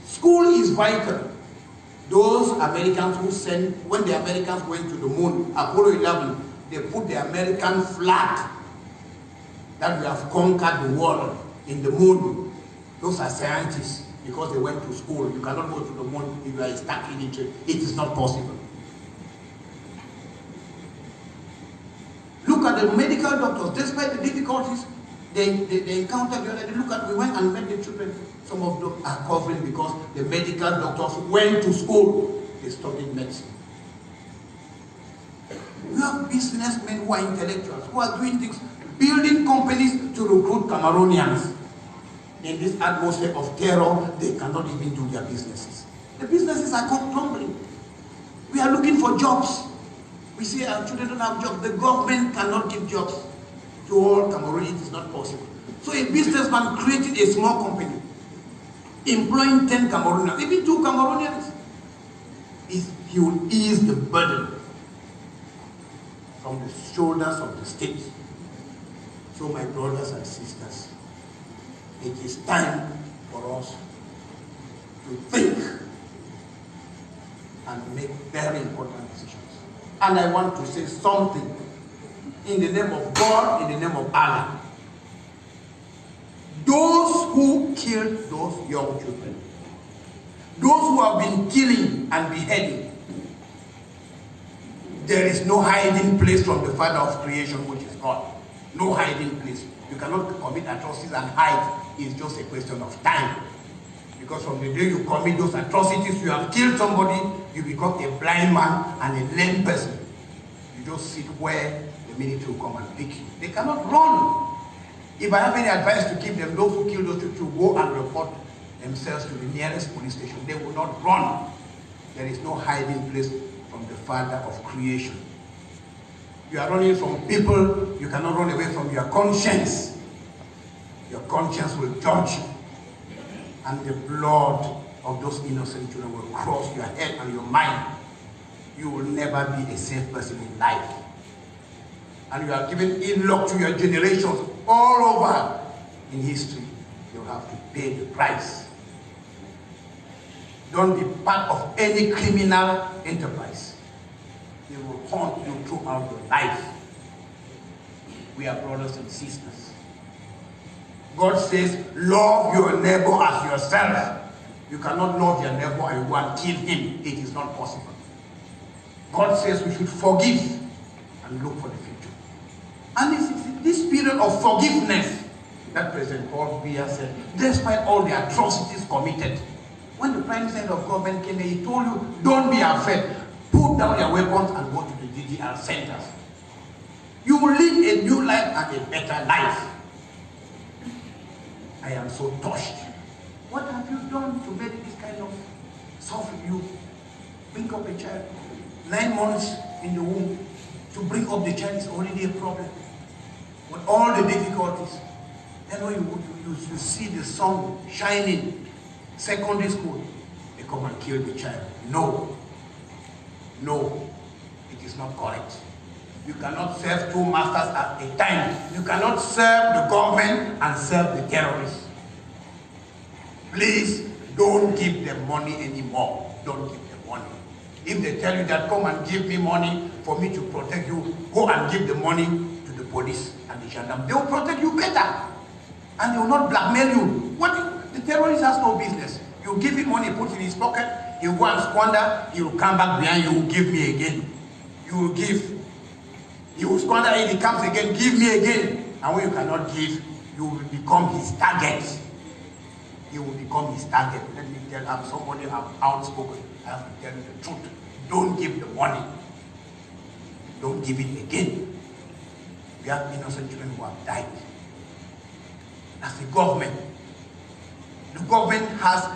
School is vital. Those Americans who sent, when the Americans went to the moon, Apollo 11, they put the American flag that we have conquered the world in the moon. Those are scientists because they went to school. You cannot go to the moon if you are stuck in it. It is not possible. Look at the medical doctors. Despite the difficulties they encountered the other day, look at, we went and met the children. Some of them are covering because the medical doctors went to school. They studied medicine. You have businessmen who are intellectuals, who are doing things, building companies to recruit Cameroonians. In this atmosphere of terror, they cannot even do their businesses. The businesses are crumbling. We are looking for jobs. We say our children don't have jobs. The government cannot give jobs to all Cameroonians. It is not possible. So a businessman created a small company, employing 10 Cameroonians, even 2 Cameroonians. He will ease the burden from the shoulders of the state. So my brothers and sisters, it is time for us to think and make very important decisions. And I want to say something in the name of God, in the name of Allah. Those who killed those young children, those who have been killing and beheading, there is no hiding place from the Father of creation, which is God. No hiding place. You cannot commit atrocities and hide. It's just a question of time. Because from the day you commit those atrocities, you have killed somebody, you become a blind man and a lame person. You just sit where the military will come and pick you. They cannot run. If I have any advice to give them, those who kill those people, to go and report themselves to the nearest police station. They will not run. There is no hiding place from the Father of creation. You are running from people, you cannot run away from your conscience. Your conscience will judge you. And the blood of those innocent children will cross your head and your mind. You will never be a safe person in life. And you are given ill luck to your generations all over in history. You have to pay the price. Don't be part of any criminal enterprise. They will haunt you throughout your life. We are brothers and sisters. God says, love your neighbor as yourself. You cannot love your neighbor and go and kill him. It is not possible. God says we should forgive and look for the future. And it's this period of forgiveness that President Paul Biya said, despite all the atrocities committed, when the Prime Minister of government came here, he told you, don't be afraid. Put down your weapons and go to the DDR centers. You will live a new life and a better life. I am so touched. What have you done to make this kind of suffering? You bring up a child, 9 months in the womb. To bring up the child is already a problem. With all the difficulties. Then when you see the sun shining, secondary school, they come and kill the child. No. No. It is not correct. You cannot serve 2 masters at a time. You cannot serve the government and serve the terrorists. Please, don't give them money anymore. Don't give them money. If they tell you that, come and give me money for me to protect you, go and give the money to the police and the gendarme. They will protect you better. And they will not blackmail you. What the terrorist has no business. You give him money, put it in his pocket, he will go and squander, he will come back behind you, give me again. You will give. He will squander it, he comes again, give me again. And when you cannot give, you will become his target. You will become his target. Let me tell you, somebody outspoken. I have to tell you the truth. Don't give the money. Don't give it again. We have innocent children who have died. As a government, the government has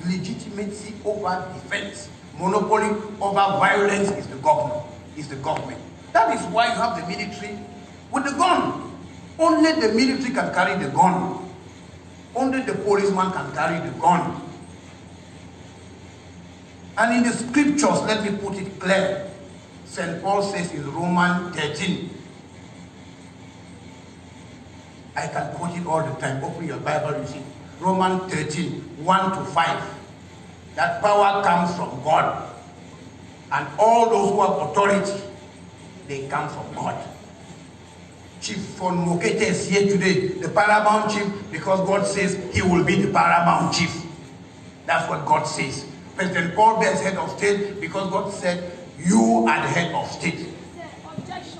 legitimacy over defense. Monopoly over violence is the government. That is why you have the military with the gun. Only the military can carry the gun. Only the policeman can carry the gun. And in the scriptures, let me put it clear, St. Paul says in Romans 13. I can quote it all the time. Open your Bible, you see. Romans 13, 1 to 5. That power comes from God. And all those who have authority, they come from God. Chief Von Mokete is here today, the paramount chief, because God says he will be the paramount chief. That's what God says. President Paul Biya is head of state because God said, you are the head of state. Objection.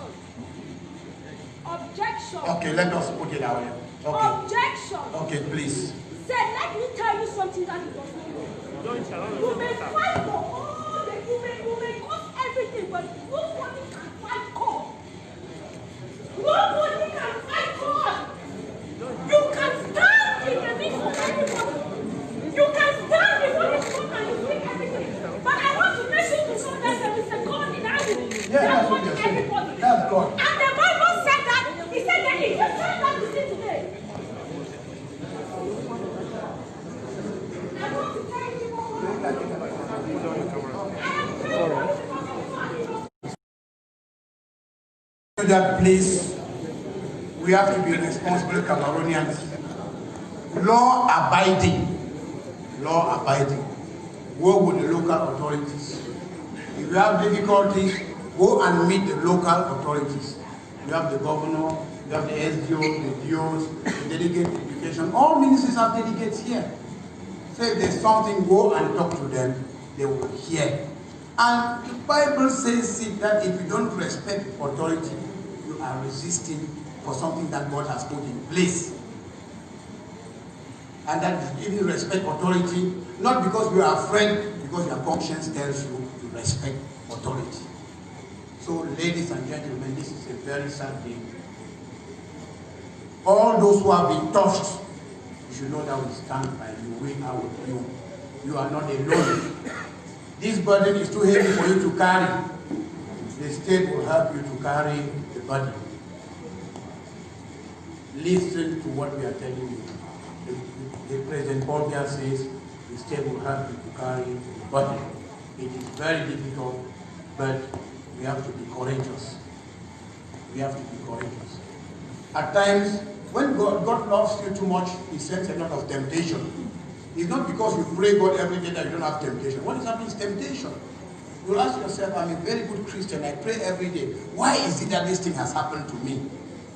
Objection. Okay, let us put it out here. Okay. Objection. Okay, please. Sir, let me tell you something that is not true. You may fight for all the, you may cause everything, but nobody can fight God. Nobody can fight God. You can stand in the midst of everybody. You can stand before this court and you speak everything. But I want to make sure to know that there is a God in heaven. That's what you're saying. Everybody. That's God. And the Bible said that, he said that if you turn back to see today, I want to tell you that please, we have to be responsible Cameroonians. Law abiding. Law abiding. Work with the local authorities. If you have difficulties, go and meet the local authorities. You have the governor, you have the SDO, the DOs, the delegate to education. All ministries have delegates here. So if there's something, go and talk to them. They will hear. And the Bible says that if you don't respect authority, you are resisting for something that God has put in place. And that is giving respect authority, not because you are afraid, because your conscience tells you to respect authority. So, ladies and gentlemen, this is a very sad day. All those who have been touched, you should know that we stand by you. We are with you. You are not alone. This burden is too heavy for you to carry. The state will help you to carry the burden. Listen to what we are telling you. The President Paul Biya says the state will help you to carry the burden. It is very difficult, but we have to be courageous. We have to be courageous. At times, when God loves you too much, he sends a lot of temptation. It's not because you pray God every day that you don't have temptation. What is happening is temptation. You'll ask yourself, I'm a very good Christian, I pray every day. Why is it that this thing has happened to me?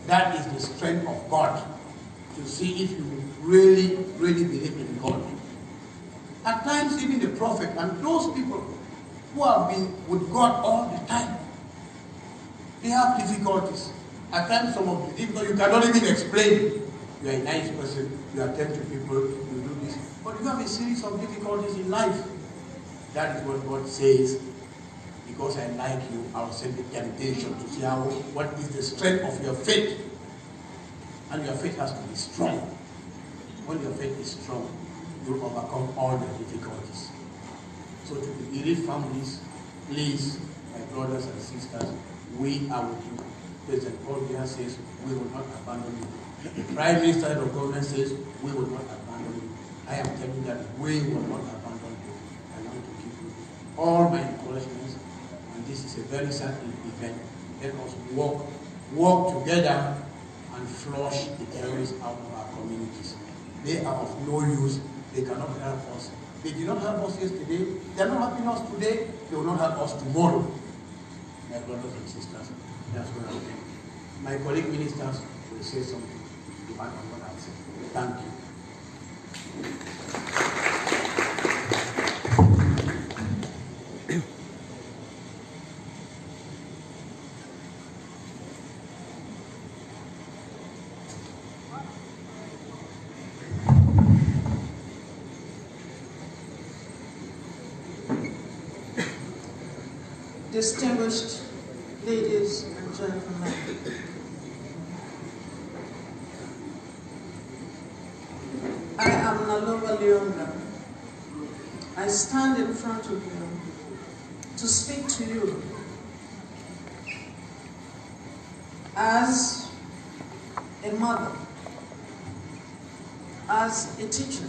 That is the strength of God, to see if you really, really believe in God. At times, even the prophet and those people who have been with God all the time, they have difficulties. At times, some of the difficulties you cannot even explain. You are a nice person, you attend to people, you do this. But you have a series of difficulties in life. That is what God says. Because I like you, I will send the temptation to see what is the strength of your faith. And your faith has to be strong. When your faith is strong, you will overcome all the difficulties. So to the bereaved families, please, my brothers and sisters, we are with you. President Paul Biya says, we will not abandon you. The Prime Minister of the government says, we will not abandon you. I am telling you that we will not abandon you. I want to give you all my encouragements. And this is a very sad event. Let us work together and flush the terrorists out of our communities. They are of no use. They cannot help us. They did not help us yesterday. They are not helping us today. They will not help us tomorrow. My brothers and sisters, that's what I'm saying. My colleague ministers will say something to add on what I've said. Thank you. Distinguished ladies and gentlemen, I am Nalova Leonga. I stand in front of you to speak to you as a mother, as a teacher,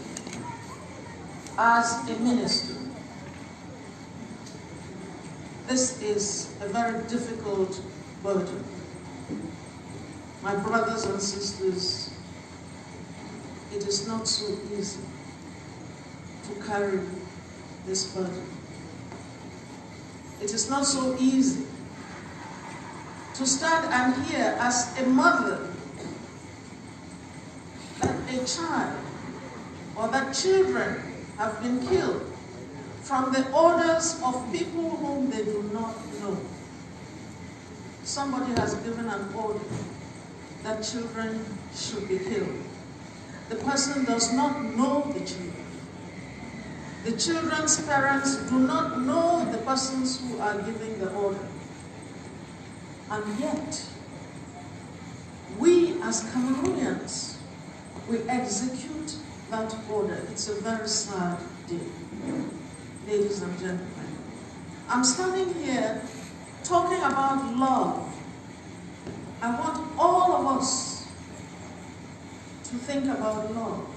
as a minister. this is a very difficult burden. My brothers and sisters, it is not so easy to carry this burden. It is not so easy to stand and hear as a mother that a child or that children have been killed from the orders of people whom they do not know. Somebody has given an order that children should be killed. The person does not know the children. The children's parents do not know the persons who are giving the order. And yet, we as Cameroonians, we execute that order. It's a very sad day. Ladies and gentlemen, I'm standing here talking about love. I want all of us to think about love.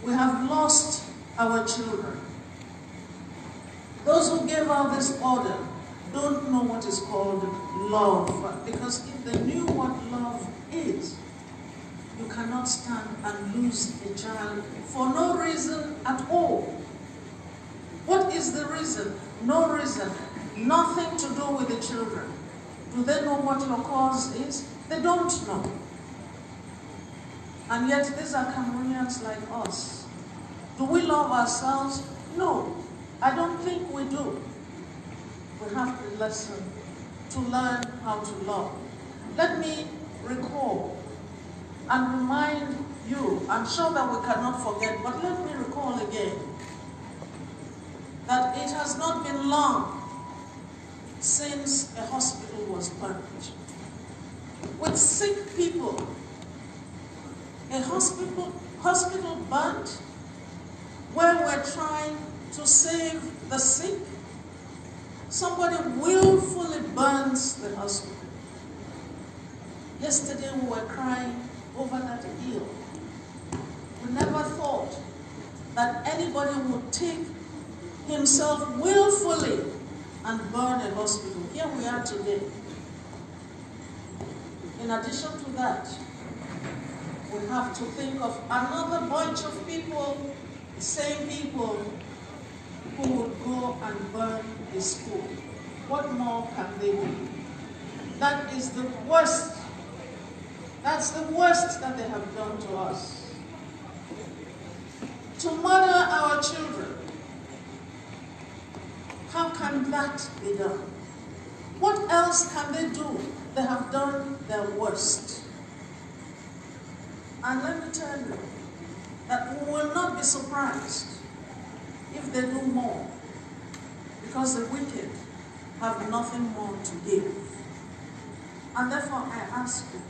We have lost our children. Those who gave out this order don't know what is called love, because if they knew what love is, you cannot stand and lose a child for no reason at all. What is the reason? No reason. Nothing to do with the children. Do they know what your cause is? They don't know. And yet these are Cameroonians like us. Do we love ourselves? No, I don't think we do. We have the lesson to learn how to love. Let me recall and remind you, I'm sure that we cannot forget, but let me recall again that it has not been long since a hospital was burned with sick people. A hospital burned where we're trying to save the sick. Somebody willfully burns the hospital. Yesterday we were crying over that hill. We never thought that anybody would take himself willfully and burn a hospital. Here we are today. In addition to that, we have to think of another bunch of people, the same people who would go and burn a school. What more can they do? That is the worst. That's the worst that they have done to us. To murder our children. How can that be done? What else can they do? They have done their worst. And let me tell you that we will not be surprised if they do more, because the wicked have nothing more to give. And therefore I ask you,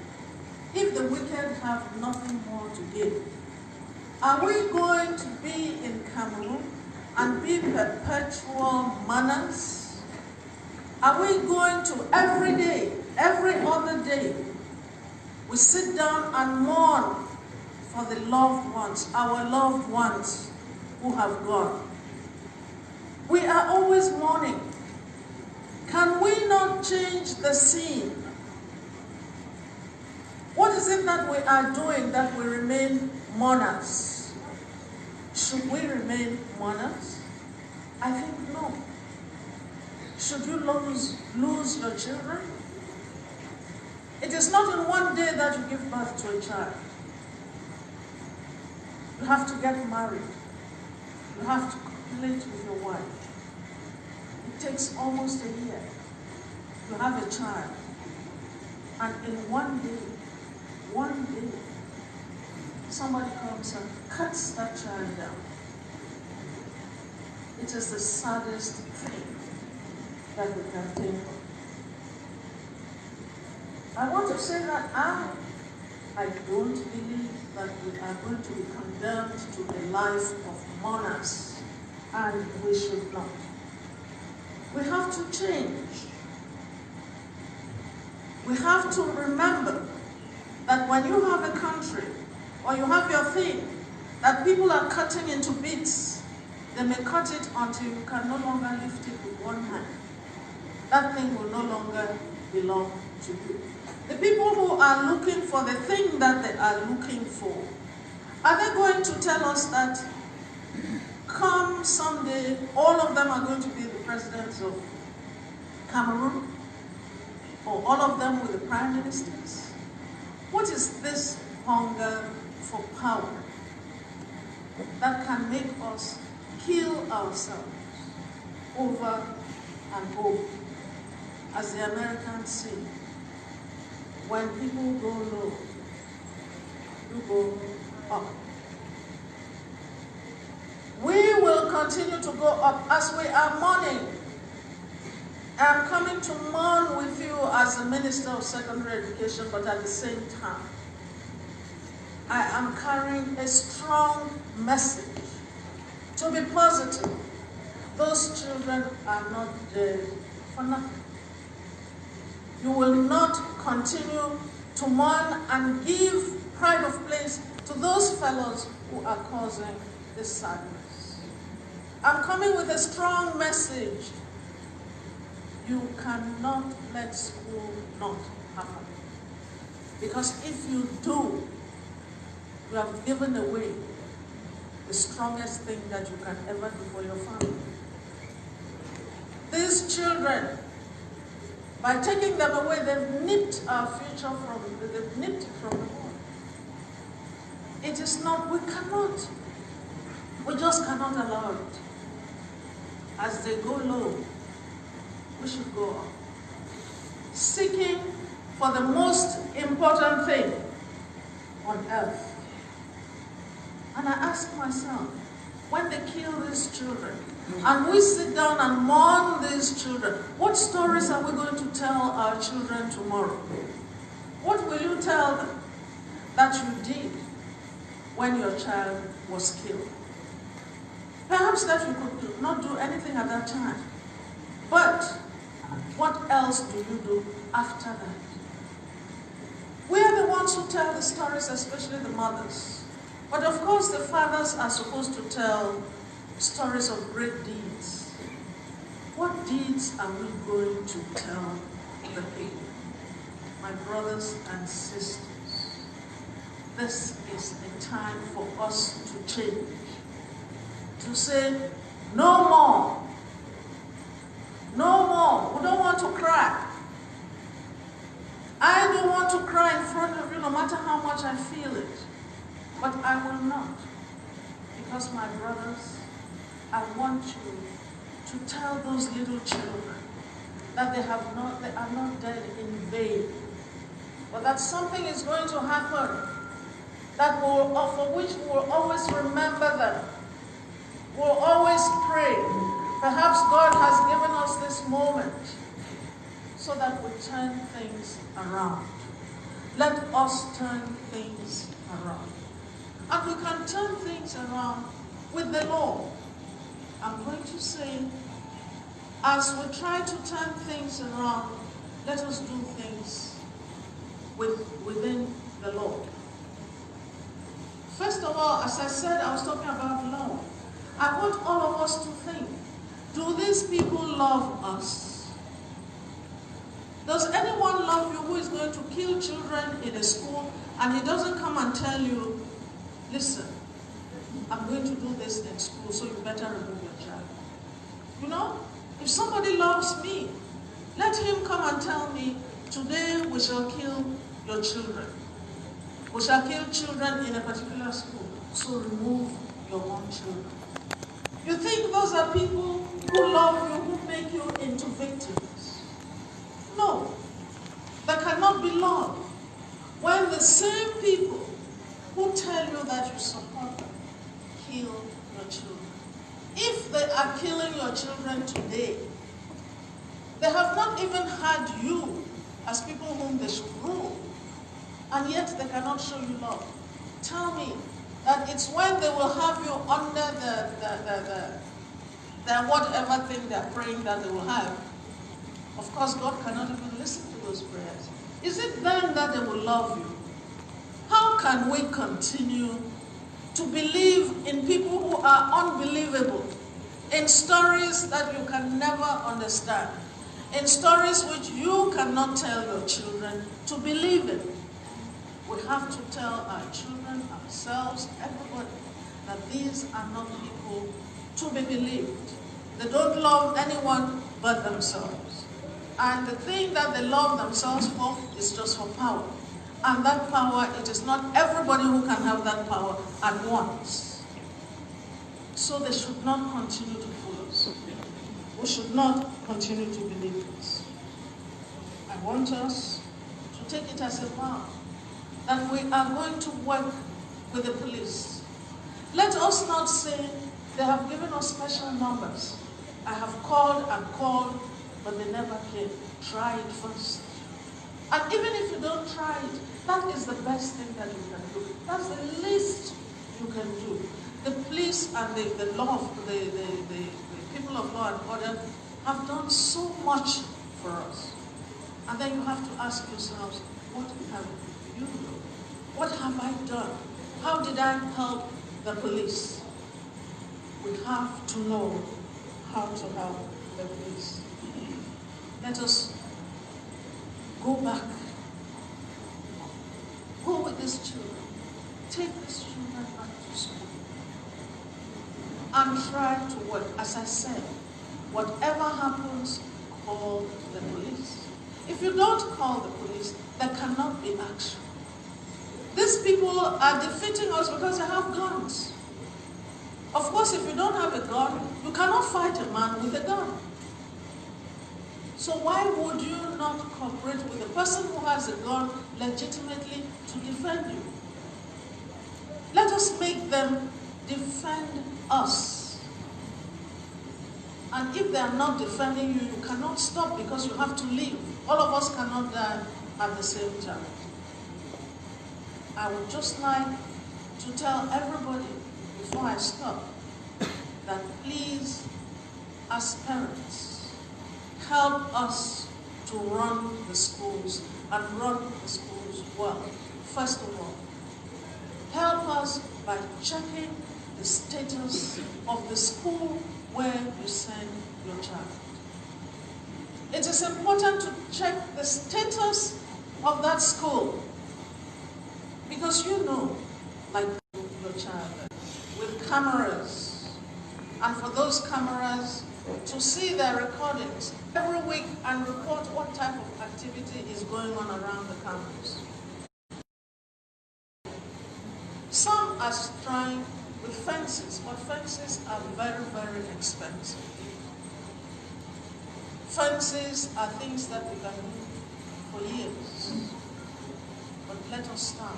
if the wicked have nothing more to give, are we going to be in Cameroon and be perpetual mourners? Are we going to every day, every other day, we sit down and mourn for the loved ones, our loved ones who have gone? We are always mourning. Can we not change the scene? What is it that we are doing that we remain mourners? Should we remain mourners? I think no. Should you lose your children? It is not in one day that you give birth to a child. You have to get married. You have to copulate with your wife. It takes almost a year to have a child. And in one day, somebody comes and cuts that child down. It is the saddest thing that we can think of. I want to say that I don't believe that we are going to be condemned to a life of mourners, and we should not. We have to change. We have to remember that when you have a country, or you have your thing, that people are cutting into bits, they may cut it until you can no longer lift it with one hand. that thing will no longer belong to you. The people who are looking for the thing that they are looking for, are they going to tell us that come someday, all of them are going to be the presidents of Cameroon? Or all of them with the prime ministers? What is this hunger for power that can make us kill ourselves over and over? As the Americans say, when people go low, you go up. We will continue to go up as we are mourning. I'm coming to mourn with you as the Minister of Secondary Education, but at the same time, I am carrying a strong message to be positive. Those children are not dead for nothing. You will not continue to mourn and give pride of place to those fellows who are causing this sadness. I'm coming with a strong message. You cannot let school not happen. Because if you do, you have given away the strongest thing that you can ever do for your family. These children, by taking them away, they've nipped our future they've nipped it from the world. It is not, we just cannot allow it. As they go low, we should go up. Seeking for the most important thing on earth. And I ask myself, when they kill these children, and we sit down and mourn these children, what stories are we going to tell our children tomorrow? What will you tell them that you did when your child was killed? Perhaps that you could not do anything at that time. But what else do you do after that? We are the ones who tell the stories, especially the mothers. But of course, the fathers are supposed to tell stories of great deeds. What deeds are we going to tell the people? My brothers and sisters, this is a time for us to change. To say, no more. No more. We don't want to cry. I don't want to cry in front of you no matter how much I feel it. But I will not. Because my brothers, I want you to tell those little children that they are not dead in vain. But that something is going to happen that for which we will always remember them. We'll always pray. Perhaps God has given us this moment so that we turn things around. Let us turn things around. And we can turn things around with the law. I'm going to say, as we try to turn things around, let us do things within the law. First of all, as I said, I was talking about law. I want all of us to think, do these people love us? Does anyone love you who is going to kill children in a school and he doesn't come and tell you, listen, I'm going to do this in school, so you better remove your child? You know, if somebody loves me, let him come and tell me, today we shall kill your children. We shall kill children in a particular school, so remove your own children. You think those are people who love you, who make you into victims? No, that cannot be love. When the same people who tell you that you support them kill your children. If they are killing your children today, they have not even had you as people whom they should rule, and yet they cannot show you love. Tell me that it's when they will have you under the whatever thing they're praying that they will have. Of course, God cannot even listen to those prayers. Is it then that they will love you? How can we continue to believe in people who are unbelievable, in stories that you can never understand, in stories which you cannot tell your children to believe in. We have to tell our children, ourselves, everybody, that these are not people to be believed. They don't love anyone but themselves. And the thing that they love themselves for is just for power. And that power, it is not everybody who can have that power at once. So they should not continue to fool us. We should not continue to believe this. I want us to take it as a vow that we are going to work with the police. Let us not say they have given us special numbers. I have called and called, but they never came. Try it first. And even if you don't try it, that is the best thing that you can do. That's the least you can do. The police and the people of law and order have done so much for us. And then you have to ask yourselves, what have you done? What have I done? How did I help the police? We have to know how to help the police. Let us go back. Go with these children. Take these children back to school. And try to work. As I said, whatever happens, call the police. If you don't call the police, there cannot be action. These people are defeating us because they have guns. Of course, if you don't have a gun, you cannot fight a man with a gun. So why would you not cooperate with the person who has a gun legitimately to defend you? Let us make them defend us. And if they are not defending you, you cannot stop because you have to leave. All of us cannot die at the same time. I would just like to tell everybody before I stop that please, as parents, help us to run the schools and run the schools well. First of all, help us by checking the status of the school where you send your child. It is important to check the status of that school because you know, like your child, with cameras, and for those cameras to see their recordings every week and report what type of activity is going on around the campus. Some are trying with fences, but fences are very, very expensive. Fences are things that we can do for years. But let us start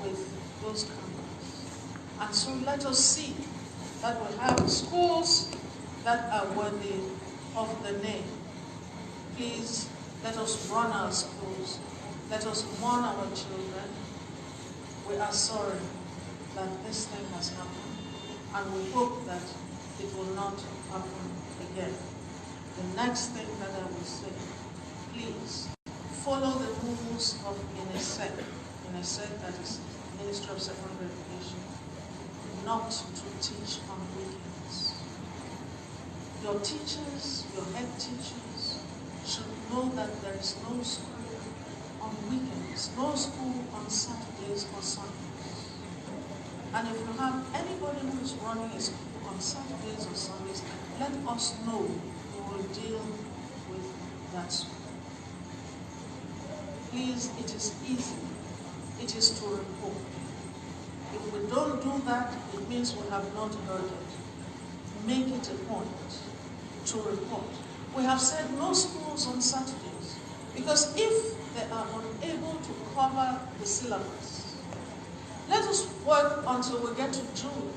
with those cameras. And so let us see that we have schools that are worthy of the name. Please, let us run our schools. Let us warn our children. We are sorry that this thing has happened, and we hope that it will not happen again. The next thing that I will say, please, follow the rules of Dn't, that is Ministry of Secondary Education, not to teach on weekends. Your teachers, your head teachers, should know that there is no school on weekends, no school on Saturdays or Sundays. And if you have anybody who is running a school on Saturdays or Sundays, let us know. We will deal with that school. Please, it is easy. It is to report. If we don't do that, it means we have not heard it. Make it a point to report. We have said no schools on Saturdays, because if they are unable to cover the syllabus, let us work until we get to June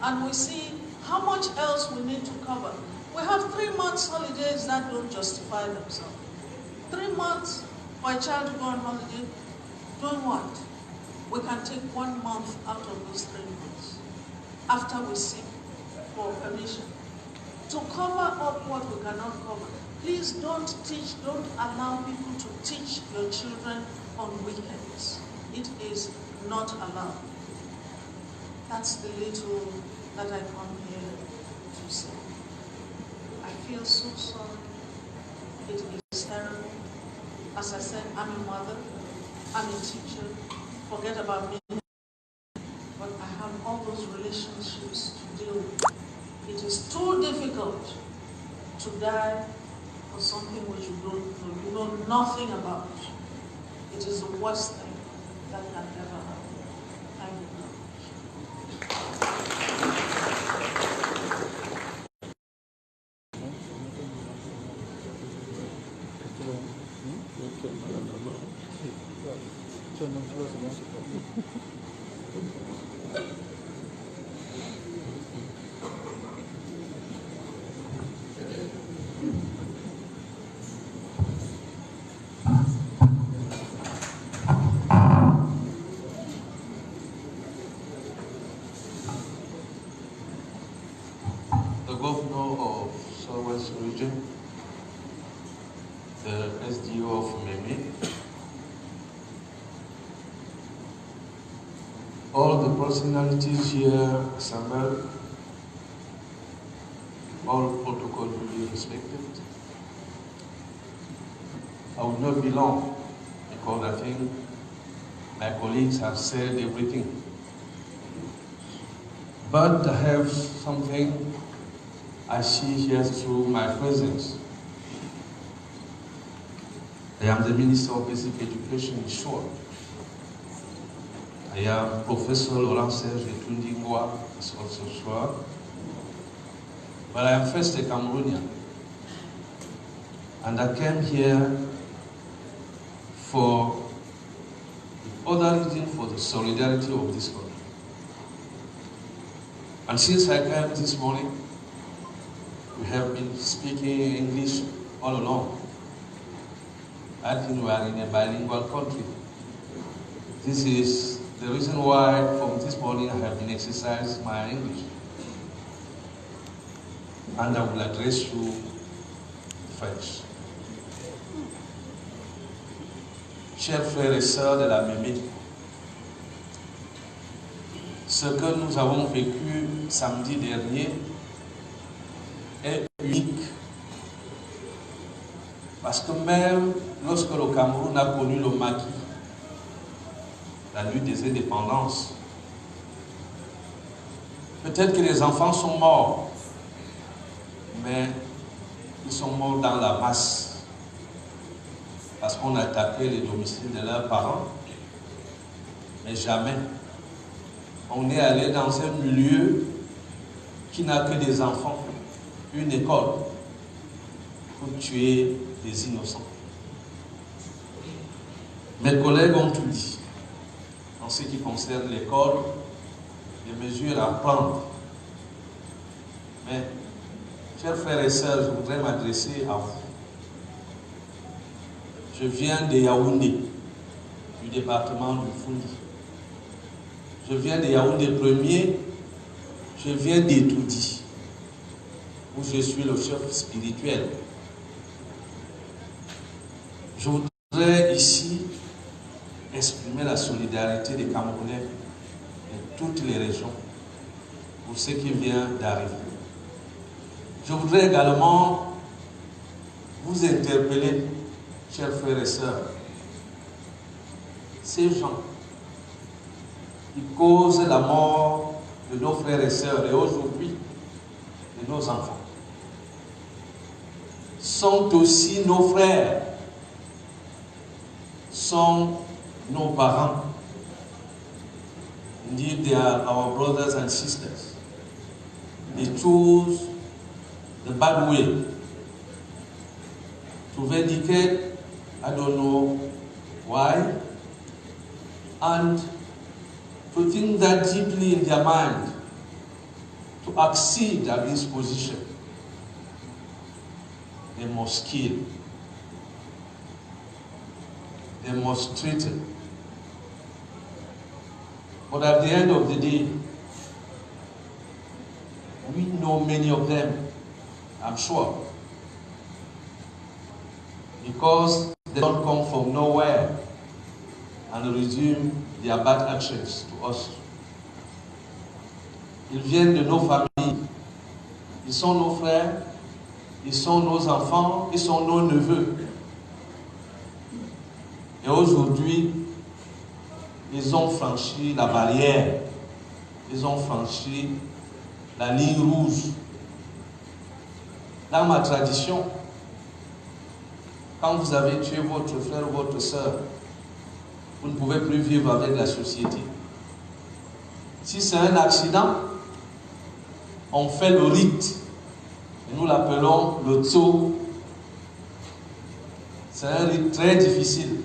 and we see how much else we need to cover. We have 3 months holidays that don't justify themselves. 3 months for a child to go on holiday, doing what? We can take 1 month out of those 3 months after we seek for permission to cover up what we cannot cover. Please don't allow people to teach your children on weekends. It is not allowed. That's the little that I come here to say. I feel so sorry It is terrible. As I said, I'm a mother, I'm a teacher, forget about me. But I have all those relationships to deal with. It is too difficult to die for something which you know nothing about. It is the worst thing that can ever happen. Thank you very much. The governor of Southwest Region, the SDO of Meme, all the personalities here assembled, all protocol duly respected. I will not be long because I think my colleagues have said everything. But I have something I see here through my presence. I am the Minister of Basic Education in short. I am Professor Laurent Serge Nji&Co is also short. But I am first a Cameroonian. And I came here for the other reason, for the solidarity of this country. And since I came this morning, we have been speaking English all along. I think we are in a bilingual country. This is the reason why from this morning I have been exercising my English. And I will address you French. Chers frères et sœurs de la Mémé, ce que nous avons vécu samedi dernier est unique. Parce que même lorsque le Cameroun a connu le maquis, la lutte des indépendances, peut-être que les enfants sont morts, mais ils sont morts dans la masse. Parce qu'on a attaqué les domiciles de leurs parents, mais jamais. On est allé dans un milieu qui n'a que des enfants, une école, pour tuer des innocents. Mes collègues ont tout dit. En ce qui concerne l'école, les mesures à prendre. Mais, chers frères et sœurs, je voudrais m'adresser à vous. Je viens de Yaoundé, du département du Foundi. Je viens de Yaoundé 1er, je viens d'Etoudi, où je suis le chef spirituel. Je voudrais ici exprimer la solidarité des Camerounais de toutes les régions pour ce qui vient d'arriver. Je voudrais également vous interpeller, chers frères et sœurs, ces gens qui causent la mort de nos frères et sœurs et aujourd'hui de nos enfants sont aussi nos frères, sont nos parents. Indeed, they are our brothers and sisters. They choose the bad way to vindicate, I don't know why, and to think that deeply in their mind, to accede at this position, they must kill, they must treat it. But at the end of the day, we know many of them, I'm sure, because they don't come from nowhere and resume their bad actions to us. Ils viennent de nos familles, ils sont nos frères, ils sont nos enfants, ils sont nos neveux. Et aujourd'hui, ils ont franchi la barrière, ils ont franchi la ligne rouge. Dans ma tradition, quand vous avez tué votre frère ou votre soeur, vous ne pouvez plus vivre avec la société. Si c'est un accident, on fait le rite. Et nous l'appelons le tso. C'est un rite très difficile.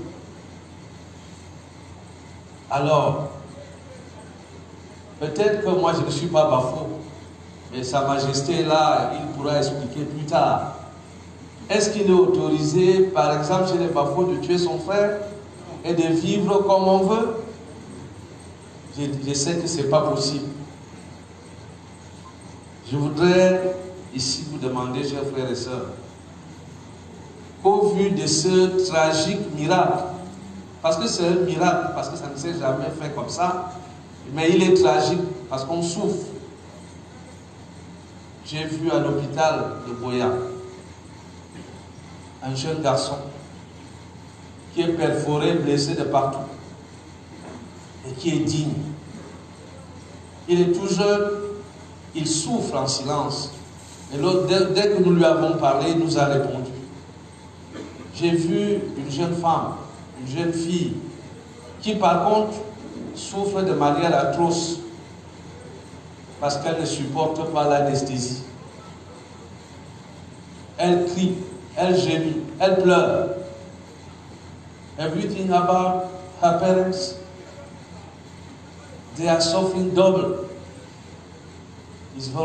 Alors, peut-être que moi je ne suis pas bafo, mais Sa Majesté là, il pourra expliquer plus tard. Est-ce qu'il est autorisé, par exemple, chez les bafos, de tuer son frère et de vivre comme on veut? Je sais que ce n'est pas possible. Je voudrais ici vous demander, chers frères et sœurs, au vu de ce tragique miracle, parce que c'est un miracle, parce que ça ne s'est jamais fait comme ça, mais il est tragique parce qu'on souffre. J'ai vu à l'hôpital de Boya un jeune garçon qui est perforé, blessé de partout et qui est digne. Il est tout jeune, il souffre en silence. Et l'autre, dès que nous lui avons parlé, il nous a répondu. J'ai vu une jeune femme, une jeune fille, qui par contre souffre de manière atroce parce qu'elle ne supporte pas l'anesthésie. Elle crie, elle gémit, elle pleure. Everything about her parents, they are suffering double. It's very